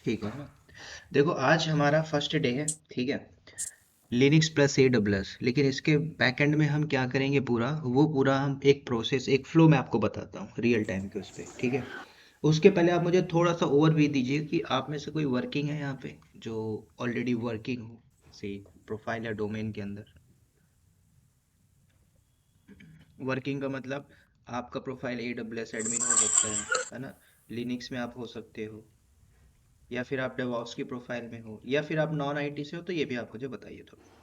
ठीक है ना। देखो आज हमारा फर्स्ट डे है, ठीक है, Linux plus A W S. लेकिन इसके बैकएंड में हम क्या करेंगे, पूरा वो पूरा हम एक प्रोसेस, एक फ्लो मैं आपको बताता हूँ रियल टाइम के उस पर, ठीक है। उसके पहले आप मुझे थोड़ा सा ओवरव्यू दीजिए कि आप में से कोई वर्किंग है यहाँ पे, जो ऑलरेडी वर्किंग हो, से प्रोफाइल या डोमेन के अंदर। वर्किंग का मतलब आपका profile A W S admin हो सकता है ना। लिनक्स में आप हो सकते हो, या फिर आप डेवऑप्स की प्रोफाइल में हो, या फिर आप नॉन आईटी से हो, तो ये भी आप मुझे बताइए थोड़ा।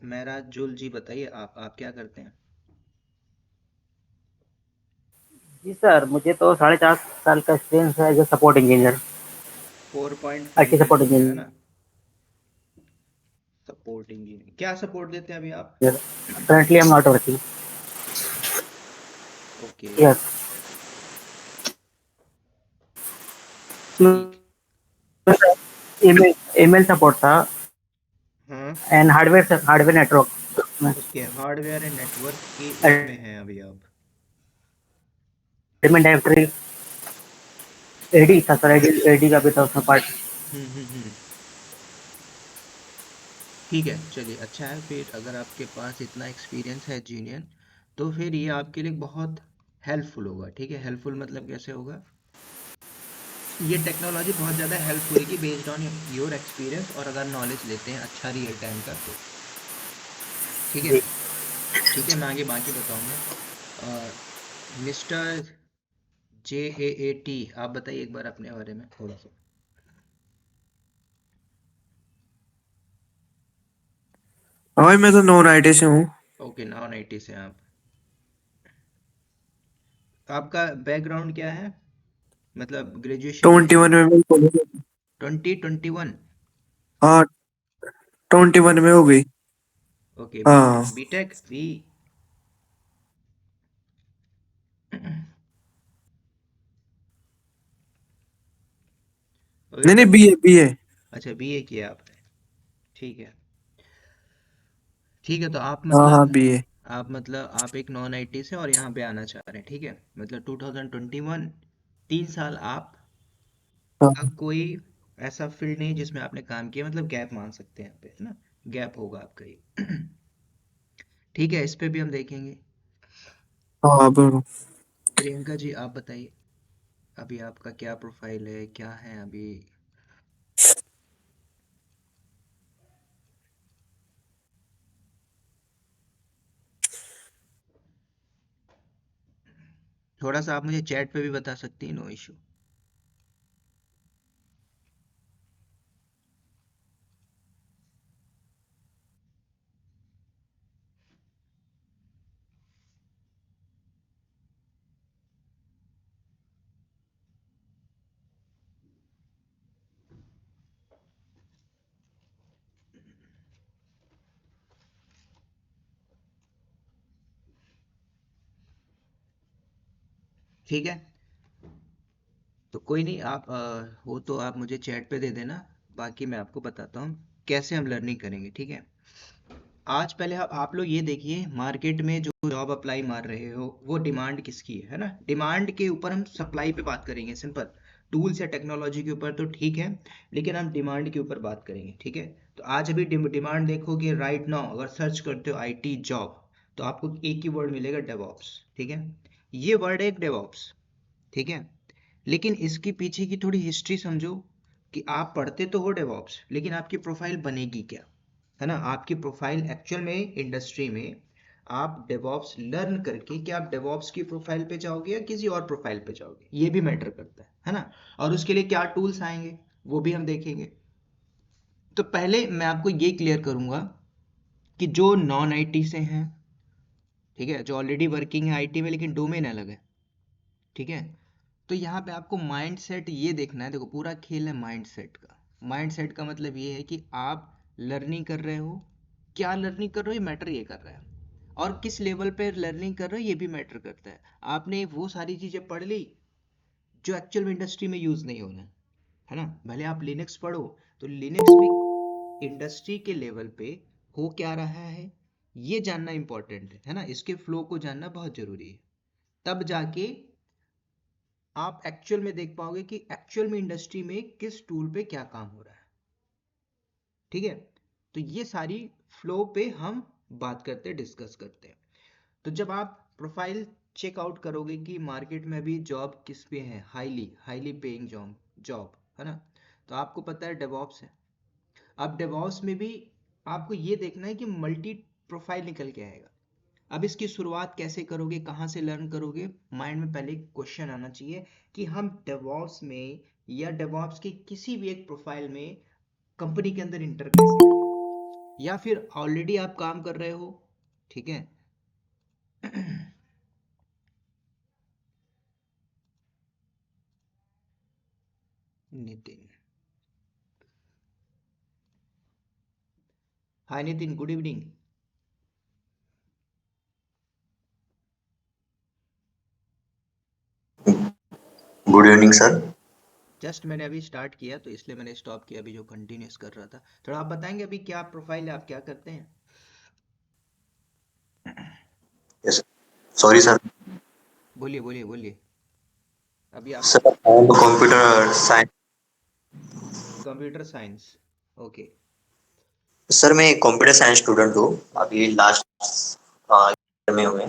मेरा जुल जी बताइए, आप क्या करते हैं। जी सर, मुझे तो 4.5 साल का एक्सपीरियंस है as a support engineer, 4.5 IT years support हो गया है इंजीनियर। ना। सपोर्ट इंजीनियर क्या सपोर्ट देते हैं अभी आप। Currently I am not working. Okay. Yes. ठीक। ईमेल ईमेल सपोर्ट था हाँ। And hardware network okay, hardware and network के उसमें हैं अभी आप। Admin directory. एडी था सर, एडी का भी था उसमें पार्ट। हम्म। ठीक है, चलिए अच्छा है फिर, अगर आपके पास इतना एक्सपीरियंस है जीनियन, तो फिर ये आपके लिए बहुत हेल्पफुल होगा, ठीक है। हेल्पफुल मतलब कैसे होगा, ये टेक्नोलॉजी बहुत ज़्यादा हेल्प करेगी बेस्ड ऑन योर एक्सपीरियंस, और अगर नॉलेज लेते हैं अच्छा रियल टाइम का तो, ठीक है। जी। ठीक है, मैं आगे बाकी बताऊंगा। मिस्टर JAAT, आप बताइए एक बार अपने बारे में थोड़ा सा। हाँ भाई, मैं तो नॉन आईटी से हूँ। ओके, नॉन आईटी से आप। आपका बैकग्राउंड क्या है, मतलब ग्रेजुएशन में। 21 में मेरी कॉलेज। 2021। हाँ, 21 में हो गई। ओके, हाँ। BTech B. ओके नहीं नहीं, तब। BA BA. अच्छा, बीए किया आपने, ठीक है। ठीक है, तो हाँ हाँ, बीए। आप एक नॉन आईटी से और यहाँ पे आना चाह रहे हैं, ठीक है। मतलब 2021, 3 साल आप का हाँ कोई ऐसा फील्ड नहीं जिसमें आपने काम किया, मतलब गैप मान सकते हैं यहाँ पे, है ना। गैप होगा आपका ये। ठीक है, इस पे भी हम देखेंगे। हाँ, बिल्कुल। प्रियंका जी आप बताइए, अभी आपका क्या प्रोफाइल है, क्या है अभी। थोड़ा सा आप मुझे चैट पे भी बता सकती हैं, नो इशू। ठीक है, तो कोई नहीं, आप हो तो आप मुझे चैट पे दे देना। बाकी मैं आपको बताता हूँ कैसे हम लर्निंग करेंगे, ठीक है। आज पहले आप लोग ये देखिए, मार्केट में जो जॉब अप्लाई मार रहे हो वो डिमांड किसकी है ना। डिमांड के ऊपर हम सप्लाई पे बात करेंगे, सिंपल। टूल्स या टेक्नोलॉजी के ऊपर तो ठीक है, लेकिन हम डिमांड के ऊपर बात करेंगे, ठीक है। तो आज अभी डिमांड देखोगे राइट नाउ, अगर सर्च करते हो आईटी जॉब, तो आपको एक ही वर्ड मिलेगा, डेवऑप्स, ठीक है। ये वर्ड है एक, डेवऑप्स, ठीक है। लेकिन इसके पीछे की थोड़ी हिस्ट्री समझो, कि आप पढ़ते तो हो डेवऑप्स, लेकिन आपकी प्रोफाइल बनेगी क्या, है ना। आपकी प्रोफाइल एक्चुअल में इंडस्ट्री में, आप डेवऑप्स लर्न करके क्या आप डेवऑप्स की प्रोफाइल पे जाओगे या किसी और प्रोफाइल पे जाओगे, ये भी मैटर करता है ना। और उसके लिए क्या टूल्स आएंगे वो भी हम देखेंगे। तो पहले मैं आपको ये क्लियर करूंगा कि जो नॉन आईटी से हैं, ठीक है, जो ऑलरेडी वर्किंग है आईटी में लेकिन डोमेन अलग है, ठीक है। तो यहाँ पे आपको माइंड सेट ये देखना है, देखो पूरा खेल है माइंड सेट का। माइंड सेट का मतलब ये है कि आप लर्निंग कर रहे हो, क्या लर्निंग कर रहे हो ये मैटर ये कर रहा है, और किस लेवल पे लर्निंग कर रहे हो ये भी मैटर करता है। आपने वो सारी चीज़ें पढ़ ली जो एक्चुअल में इंडस्ट्री में यूज़ नहीं होना है ना। भले आप लिनक्स पढ़ो तो लिनक्स भी इंडस्ट्री के लेवल पे हो क्या रहा है ये जानना इंपॉर्टेंट है ना। इसके फ्लो को जानना बहुत जरूरी है, तब जाके आप एक्चुअल में देख पाओगे कि एक्चुअल में इंडस्ट्री में किस टूल पे क्या काम हो रहा है। ठीक है, तो ये सारी फ्लो पे हम बात करते हैं, डिस्कस करते हैं। तो जब आप प्रोफाइल चेकआउट करोगे कि मार्केट में अभी जॉब किस पे है, highly highly paying job job है ना, तो आपको पता है डेवऑप्स है। अब डेवऑप्स में भी आपको ये देखना है कि मल्टी प्रोफाइल निकल के आएगा। अब इसकी शुरुआत कैसे करोगे, कहाँ से लर्न करोगे, माइंड में पहले क्वेश्चन आना चाहिए कि हम डेवऑप्स में या डेवऑप्स के किसी भी एक प्रोफाइल में कंपनी के अंदर इंटर कैसे करें, या फिर ऑलरेडी आप काम कर रहे हो। ठीक है Nitin, hi Nitin, good evening. Good evening sir. Just मैंने अभी स्टार्ट किया तो इसलिए मैंने स्टॉप किया, अभी जो कंटिन्यूस कर रहा था। थोड़ा आप बताएंगे अभी क्या प्रोफाइल है, आप क्या करते हैं। Yes sorry sir. बोलिए बोलिए बोलिए, अभी आप sir computer science. Computer science, okay. Sir मैं कंप्यूटर साइंस स्टूडेंट हूँ। अभी लास्ट ईयर में हुए,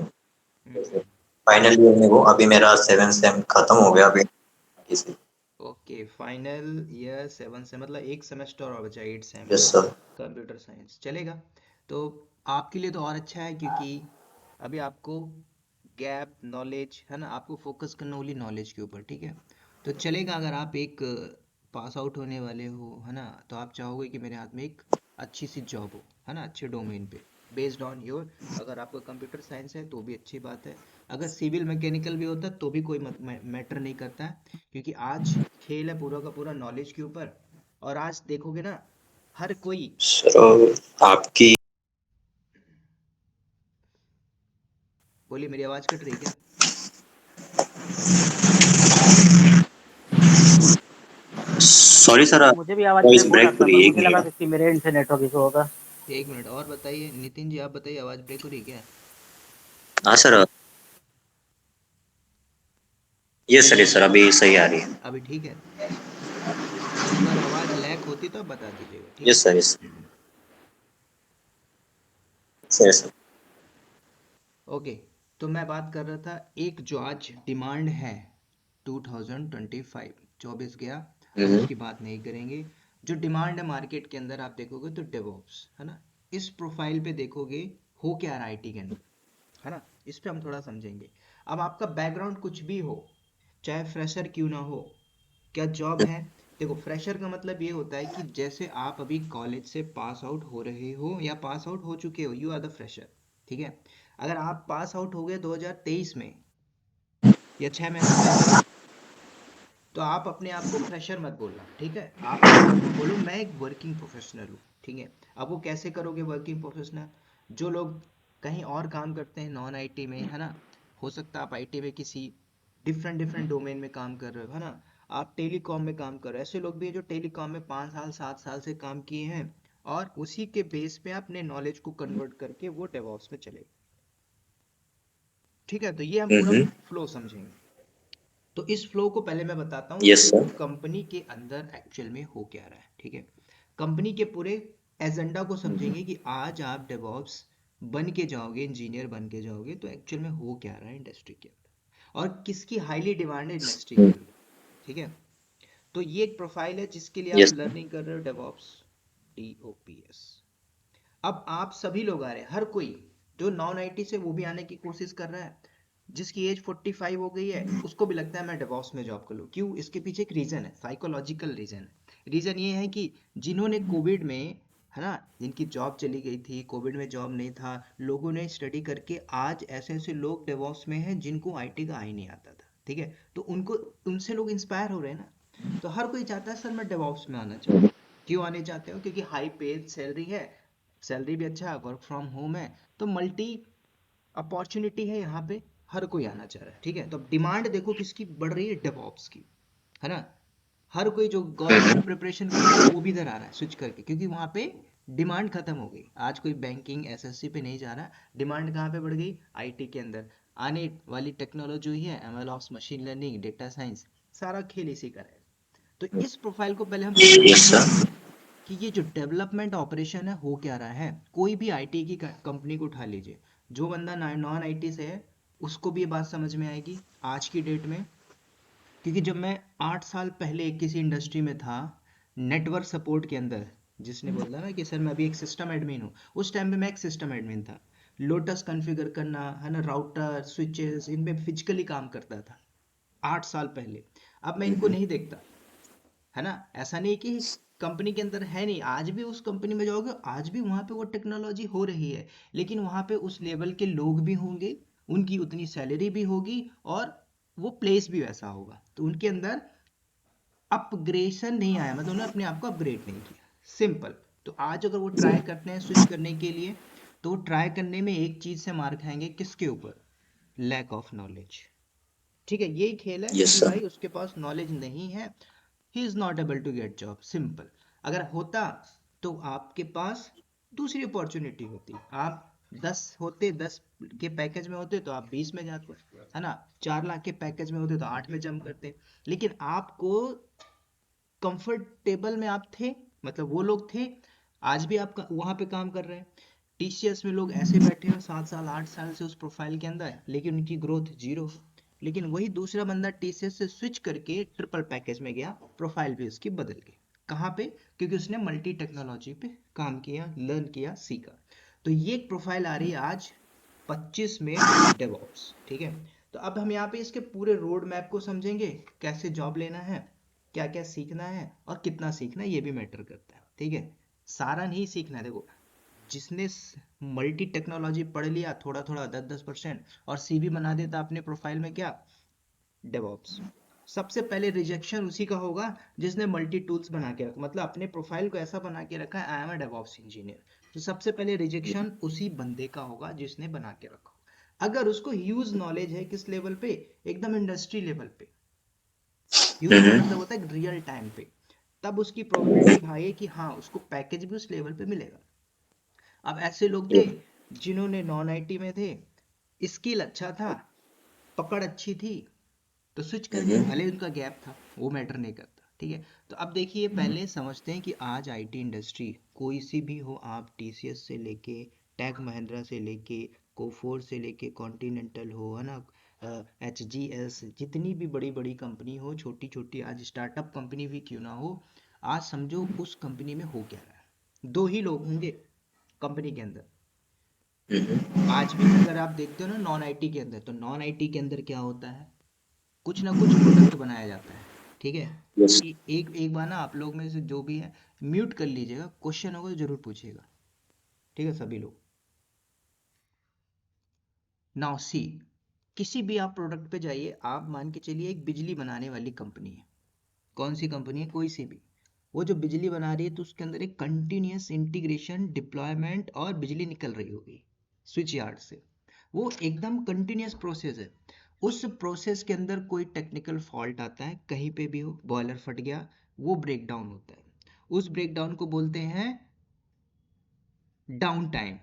फाइनल ईयर में हूँ। अभी मेरा 7th सेम खत्म हो गया अभी से। ओके, फाइनल ईयर 7 से मतलब एक सेमेस्टर और बचा, 8 सेम है यस ना। सर। कंप्यूटर साइंस चलेगा, तो आपके लिए तो और अच्छा है क्योंकि अभी आपको गैप नॉलेज है ना, आपको फोकस करना ओनली नॉलेज के ऊपर। ठीक है, तो चलेगा। अगर आप एक पास आउट होने वाले हो है ना, तो आप चाहोगे कि मेरे हाथ में एक अच्छी सी जॉब हो है ना, अच्छे डोमेन पे, बेस्ड ऑन योर। अगर आपका कंप्यूटर साइंस है तो भी अच्छी बात है, अगर सिविल मैकेनिकल भी होता तो भी कोई मैटर नहीं करता है, क्योंकि आज खेल है पूरा का पूरा नॉलेज के ऊपर। और आज देखोगे ना, हर कोई। सर आपकी बोलिए, मेरी आवाज़ कट रही है क्या। सॉरी सर, मुझे भी आवाज वॉइस ब्रेक हो रहा ब्रेक हो था, पर रही है, एक मुझे लगा मिनट। कि मेरे एंड से नेटवर्क इशू होगा। एक मिनट और बताइए नितिन जी, आप बताइए, आवाज़ ब्रेक हो रही है क्या। हाँ sir. Yes sir, yes sir, अभी सही आ रही है। अभी ठीक है, अगर आवाज़ लैग होती तो आप बता दीजिएगा, ठीक यस सर, यस है। Sir, sir. ओके, तो मैं बात कर रहा था एक जो आज डिमांड है 2025, 24 गया, हम हम्म। उसकी बात नहीं करेंगे। जो डिमांड है मार्केट के अंदर आप देखोगे तो डेवऑप्स है ना, इस प्रोफाइल पे देखोगे हो क्या रहा है आईटी के अंदर है ना, इस पे हम थोड़ा समझेंगे। अब आपका बैकग्राउंड कुछ भी हो, चाहे फ्रेशर क्यों ना हो, क्या जॉब है। देखो, फ्रेशर का मतलब ये होता है कि जैसे आप अभी कॉलेज से पास आउट हो रहे हो या पास आउट हो चुके हो, यू आर द फ्रेशर। ठीक है, अगर आप पास आउट हो गए 2023 में या 6 महीना पहले, तो आप अपने आप को फ्रेशर मत बोलना। ठीक है, आप अपने आप को बोलो मैं एक वर्किंग प्रोफेशनल हूँ। ठीक है, अब वो कैसे करोगे वर्किंग प्रोफेशनल, जो लोग कहीं और काम करते हैं नॉन आईटी में है ना, हो सकता है आप आईटी में किसी डिफरेंट डिफरेंट डोमेन में काम कर रहे हो है ना, आप टेलीकॉम में काम कर रहे हो, ऐसे लोग भी हैं जो टेलीकॉम में 5 साल 7 साल से काम किए हैं, और उसी के बेस पे अपने नॉलेज को कन्वर्ट करके वो डेवऑप्स में चले। ठीक है, तो ये हम पूरा हम्म। फ्लो समझेंगे। तो इस फ्लो को पहले मैं बताता हूँ यस कि सर। कंपनी के अंदर एक्चुअल में हो क्या रहा है। ठीक है, कंपनी के पूरे एजेंडा को समझेंगे कि आज आप डेवऑप्स बन के जाओगे, इंजीनियर बन के जाओगे, तो एक्चुअल में हो क्या रहा है इंडस्ट्री के अंदर और किसकी हाईली डिमांड है इंडस्ट्री के अंदर। ठीक है, तो ये एक प्रोफाइल है जिसके लिए आप यस सर। लर्निंग कर रहे हो, डेवऑप्स, DOPS। अब आप सभी लोग आ रहे हैं, हर कोई जो नॉन आईटी से वो भी आने की कोशिश कर रहा है, जिसकी एज 45 हो गई है उसको भी लगता है मैं डेवॉप्स में जॉब कर लूँ। क्यों, इसके पीछे एक रीजन है, साइकोलॉजिकल रीजन है। रीजन ये है कि जिन्होंने कोविड में है ना, जिनकी जॉब चली गई थी, कोविड में जॉब नहीं था, लोगों ने स्टडी करके आज ऐसे ऐसे लोग डेवॉप्स में हैं जिनको आईटी का आई नहीं आता था। ठीक है, तो उनको, उनसे लोग इंस्पायर हो रहे हैं ना, तो हर कोई चाहता है सर मैं डेवॉप्स में आना चाहूँ। क्यों आने चाहते हो? क्योंकि हाई पेड सैलरी है, सैलरी भी अच्छा है, वर्क फ्रॉम होम है, तो मल्टी अपॉर्चुनिटी है यहाँ पे, हर कोई आना चाह रहा है। ठीक है, तो अब डिमांड देखो किसकी बढ़ रही है, डेवऑप्स की, है ना। हर कोई जो गवर्नमेंट प्रिपरेशन कर रहा है वो भी इधर आ रहा है स्विच करके, क्योंकि वहाँ पे डिमांड खत्म हो गई। आज कोई बैंकिंग एसएससी पे नहीं जा रहा, डिमांड कहाँ पे बढ़ गई, आईटी के अंदर। आने वाली टेक्नोलॉजी ही है एमएलओप्स, मशीन लर्निंग, डेटा साइंस, सारा खेल इसी का है। तो इस प्रोफाइल को पहले हम यस समझेंगे सर। कि ये जो डेवलपमेंट ऑपरेशन है हो क्या रहा है। कोई भी आईटी की कंपनी को उठा लीजिए, जो बंदा नॉन आईटी से है उसको भी ये बात समझ में आएगी आज की डेट में। क्योंकि जब मैं 8 साल पहले किसी इंडस्ट्री में था, नेटवर्क सपोर्ट के अंदर, जिसने बोला ना कि सर मैं अभी एक सिस्टम एडमिन हूँ, उस टाइम पे मैं एक सिस्टम एडमिन था। लोटस कॉन्फ़िगर करना है ना, राउटर स्विचेस, इन पे फिजिकली काम करता था 8 साल पहले। अब मैं इनको नहीं देखता, है ना। ऐसा नहीं कि कंपनी के अंदर है नहीं, आज भी उस कंपनी में जाओगे आज भी वहां पे वो टेक्नोलॉजी हो रही है, लेकिन वहां पे उस लेवल के लोग भी होंगे, उनकी उतनी सैलरी भी होगी, और वो प्लेस भी वैसा होगा, तो उनके अंदर अपग्रेशन नहीं आया, मतलब उन्होंने अपने आप को अपग्रेड नहीं किया, सिंपल। तो आज अगर वो ट्राई करते हैं स्विच करने के लिए, तो वो ट्राई करने में एक चीज से मार खाएंगे, किसके ऊपर, लैक ऑफ नॉलेज। ठीक है, यही खेल है यस कि सर। भाई उसके पास नॉलेज नहीं है, he is not able to get job, simple. अगर होता तो आपके पास दूसरी अपॉर्चुनिटी होती, आप 10 होते, 10 के पैकेज में होते तो आप 20 में जाते, है ना। 4 लाख के पैकेज में होते तो 8 में जंप करते, लेकिन आपको कंफर्टेबल में आप थे, मतलब वो लोग थे, आज भी आप वहां पे काम कर रहे हैं। टीसीएस में लोग ऐसे बैठे हैं 7 साल 8 साल से उस प्रोफाइल के अंदर, लेकिन उनकी ग्रोथ जीरो। लेकिन वही दूसरा बंदा टीसीएस से स्विच करके ट्रिपल पैकेज में गया, प्रोफाइल भी उसकी बदल गई। कहाँ पे? क्योंकि उसने मल्टी टेक्नोलॉजी पे काम किया, लर्न किया, सीखा। तो ये एक प्रोफाइल आ रही है आज 25 में, डेवऑप्स। ठीक है, तो अब हम यहाँ पे इसके पूरे रोड मैप को समझेंगे, कैसे जॉब लेना है, क्या क्या सीखना है, और कितना सीखना है, ये भी मैटर करता है। ठीक है, सारा नहीं सीखना है। देखो, जिसने मल्टी टेक्नोलॉजी पढ़ लिया थोड़ा थोड़ा 10-10% और सीवी बना देता अपने प्रोफाइल में, क्या, डेवऑप्स। सबसे पहले रिजेक्शन उसी का होगा जिसने मल्टी टूल्स बना के रखा, मतलब अपने प्रोफाइल को ऐसा बना के रखा है, I am a DevOps engineer. तो सबसे पहले रिजेक्शन उसी बंदे का होगा जिसने बना के रखा। अगर उसको ह्यूज नॉलेज है, किस लेवल पे, एकदम इंडस्ट्री लेवल पे, ह्यूज का मतलब होता है रियल टाइम पे, तब उसकी प्रोबेबिलिटी हाई है कि हाँ उसको पैकेज भी उस लेवल पे मिलेगा। अब ऐसे लोग थे जिन्होंने नॉन आईटी में थे, स्किल अच्छा था, पकड़ अच्छी थी, तो स्विच कर गए, भले उनका गैप था, वो मैटर नहीं करता। ठीक है, तो अब देखिए पहले समझते हैं कि आज आईटी इंडस्ट्री कोई सी भी हो, आप टीसीएस से लेके टेक महिंद्रा से लेके कोफोर से लेके कॉन्टिनेंटल हो, है ना, एचजीएस, जितनी भी बड़ी बड़ी कंपनी हो, छोटी छोटी आज स्टार्टअप कंपनी भी क्यों ना हो, आज समझो उस कंपनी में हो क्या रहा है, दो ही लोग होंगे कंपनी के अंदर। आज भी अगर आप देखते हो ना नॉन आईटी के अंदर, तो नॉन आईटी के अंदर क्या होता है, कुछ ना कुछ प्रोडक्ट बनाया जाता है। ठीक है, यस। एक एक बार ना आप लोग में से जो भी है म्यूट कर लीजिएगा, क्वेश्चन होगा तो जरूर पूछिएगा। ठीक है सभी लोग। नाउ सी, किसी भी आप प्रोडक्ट पे जाइए, आप मान के चलिए एक बिजली बनाने वाली कंपनी है, कौन सी कंपनी है, कोई सी भी, वो जो बिजली बना रही है तो उसके अंदर एक कंटिन्यूस इंटीग्रेशन डिप्लॉयमेंट और बिजली निकल रही होगी स्विच यार्ड से, वो एकदम कंटिन्यूस प्रोसेस है। उस प्रोसेस के अंदर कोई टेक्निकल फॉल्ट आता है, कहीं पे भी हो, बॉयलर फट गया, वो ब्रेक डाउन होता है। उस ब्रेक डाउन को बोलते हैं डाउन टाइम।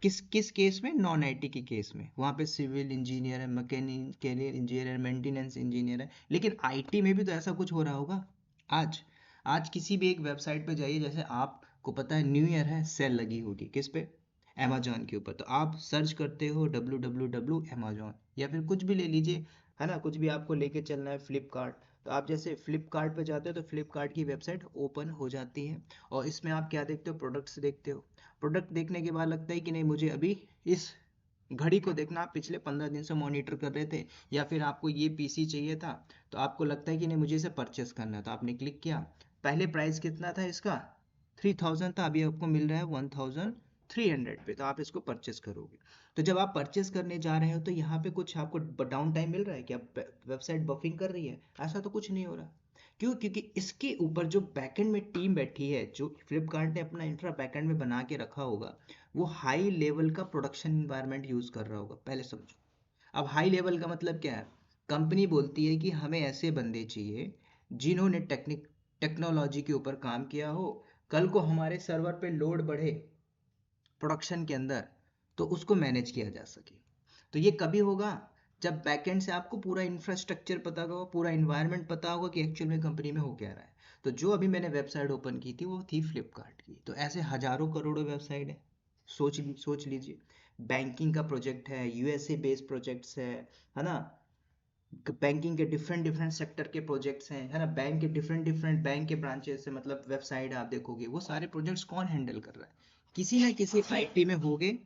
किस किस केस में, नॉन आईटी के केस में, वहां पे सिविल इंजीनियर है, मैकेनिकल इंजीनियर है, मेंटेनेंस इंजीनियर है, लेकिन आईटी में भी तो ऐसा कुछ हो रहा होगा। आज आज किसी भी एक वेबसाइट पे जाइए, जैसे आपको पता है न्यू ईयर है, सेल लगी होगी किस पे, अमेजोन के ऊपर, तो आप सर्च करते हो www.amazon, या फिर कुछ भी ले लीजिए, है ना, कुछ भी आपको लेके चलना है, फ्लिपकार्ट, तो आप जैसे फ्लिपकार्ट पे जाते हो तो फ्लिपकार्ट की वेबसाइट ओपन हो जाती है, और इसमें आप क्या देखते हो, प्रोडक्ट्स देखते हो। प्रोडक्ट देखने के बाद लगता है कि नहीं मुझे अभी इस घड़ी को देखना, आप पिछले 15 दिन से मॉनिटर कर रहे थे, या फिर आपको ये पीसी चाहिए था, तो आपको लगता है कि नहीं मुझे इसे परचेस करना है, तो आपने क्लिक किया। पहले प्राइस कितना था इसका, 3000 था, अभी आपको मिल रहा है 1300 पे, तो आप इसको परचेस करोगे। तो जब आप परचेस करने जा रहे हो तो यहाँ पे कुछ आपको डाउन टाइम मिल रहा है, क्या वेबसाइट बफिंग कर रही है, ऐसा तो कुछ नहीं हो रहा। क्यों? क्योंकि इसके ऊपर जो बैकएंड में टीम बैठी है, जो फ्लिपकार्ट ने अपना इंफ्रा बैकएंड में बना के रखा होगा, वो हाई लेवल का प्रोडक्शन इन्वायरमेंट यूज कर रहा होगा, पहले समझो। अब हाई लेवल का मतलब क्या है? कंपनी बोलती है कि हमें ऐसे बंदे चाहिए जिन्होंने टेक्नोलॉजी के ऊपर काम किया हो, कल को हमारे सर्वर पे लोड बढ़े प्रोडक्शन के अंदर तो उसको मैनेज किया जा सके। तो ये कभी होगा जब बैकएंड से आपको पूरा इंफ्रास्ट्रक्चर पता होगा, पूरा इन्वायरमेंट पता होगा कि एक्चुअल में कंपनी में हो क्या रहा है। तो जो अभी मैंने वेबसाइट ओपन की थी वो थी फ्लिपकार्ट की। तो ऐसे हजारों करोड़ों वेबसाइट है, सोच लीजिए। बैंकिंग का प्रोजेक्ट है, यूएसए बेस्ड प्रोजेक्ट्स है ना। बैंकिंग के डिफरेंट डिफरेंट सेक्टर के प्रोजेक्ट्स हैं, है ना। बैंक के डिफरेंट डिफरेंट बैंक के ब्रांचेस से मतलब वेबसाइट आप देखोगे, वो सारे प्रोजेक्ट्स कौन हैंडल कर रहा है? किसी ना किसी आईटी में होगे।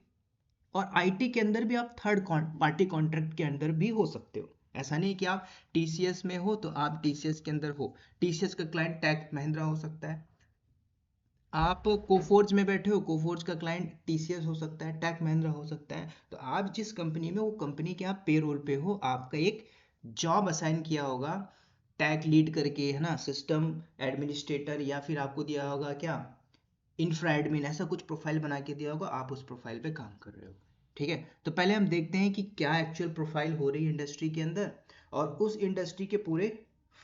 और आईटी के अंदर भी आप थर्ड पार्टी कॉन्ट्रैक्ट के अंदर भी हो सकते हो। ऐसा नहीं कि आप टीसीएस में हो तो आप टीसीएस के अंदर हो। टीसीएस का क्लाइंट टेक महिंद्रा हो सकता है। आप कोफोर्ज में बैठे हो, कोफोर्ज का क्लाइंट टीसीएस हो सकता है, टेक महिंद्रा हो सकता है। तो आप जिस कंपनी में, वो कंपनी के आप पेरोल पे हो, आपका एक जॉब असाइन किया होगा टैग लीड करके, है ना, सिस्टम एडमिनिस्ट्रेटर, या फिर आपको दिया होगा क्या, इंफ्रा एडमिन, ऐसा कुछ प्रोफाइल बना के दिया होगा, आप उस प्रोफाइल पे काम कर रहे हो। ठीक है, तो पहले हम देखते हैं कि क्या एक्चुअल प्रोफाइल हो रही है इंडस्ट्री के अंदर, और उस इंडस्ट्री के पूरे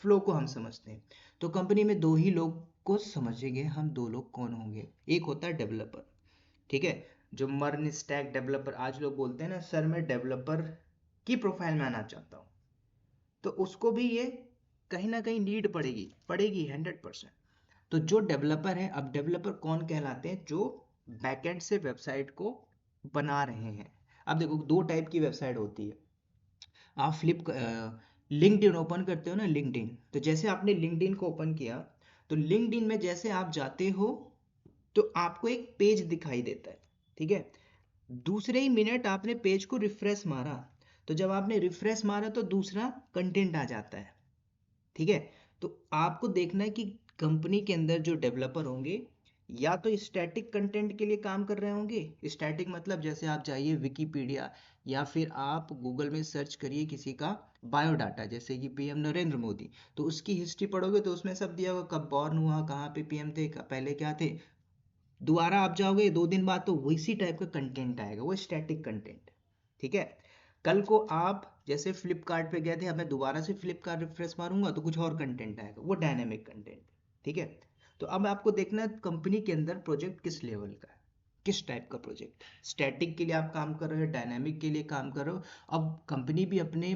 फ्लो को हम समझते हैं। तो कंपनी में दो ही लोग को समझेंगे हम, दो लोग कौन होंगे। एक होता है डेवलपर, ठीक है, जो मर्न स्टैक डेवलपर, आज लोग बोलते हैं ना सर मैं डेवलपर की प्रोफाइल में आना चाहता हूँ, तो उसको भी ये कहीं ना कहीं नीड पड़ेगी पड़ेगी 100%। तो जो डेवलपर है, अब डेवलपर कौन कहलाते हैं? जो बैकएंड से वेबसाइट को बना रहे हैं। अब देखो, दो टाइप की वेबसाइट होती है। आप लिंक्डइन ओपन करते हो ना, लिंक्डइन, तो जैसे आपने लिंक्डइन को ओपन किया, तो लिंक्डइन में जैसे आप जाते हो तो आपको एक पेज दिखाई देता है, ठीक है। दूसरे ही मिनट आपने पेज को रिफ्रेश मारा, तो जब आपने रिफ्रेश मारा तो दूसरा कंटेंट आ जाता है, ठीक है। तो आपको देखना है कि कंपनी के अंदर जो डेवलपर होंगे, या तो स्टैटिक कंटेंट के लिए काम कर रहे होंगे। स्टैटिक मतलब जैसे आप जाइए विकिपीडिया, या फिर आप गूगल में सर्च करिए किसी का बायोडाटा, जैसे कि पीएम नरेंद्र मोदी, तो उसकी हिस्ट्री पढ़ोगे तो उसमें सब दिया होगा, कब बॉर्न हुआ, कहाँ पे पीएम थे, पहले क्या थे। दोबारा आप जाओगे 2 दिन बाद तो वैसी टाइप का कंटेंट आएगा, वो स्टैटिक कंटेंट, ठीक है। कल को आप जैसे फ्लिपकार्ट पे गए थे, अब मैं दोबारा से फ्लिपकार्ट रिफ्रेश मारूंगा तो कुछ और कंटेंट आएगा, वो डायनेमिक कंटेंट, ठीक है। तो अब आपको देखना है कंपनी के अंदर प्रोजेक्ट किस लेवल का है, किस टाइप का प्रोजेक्ट। स्टैटिक के लिए आप काम कर रहे हो, डायनेमिक के लिए काम कर रहे हो। अब कंपनी भी अपने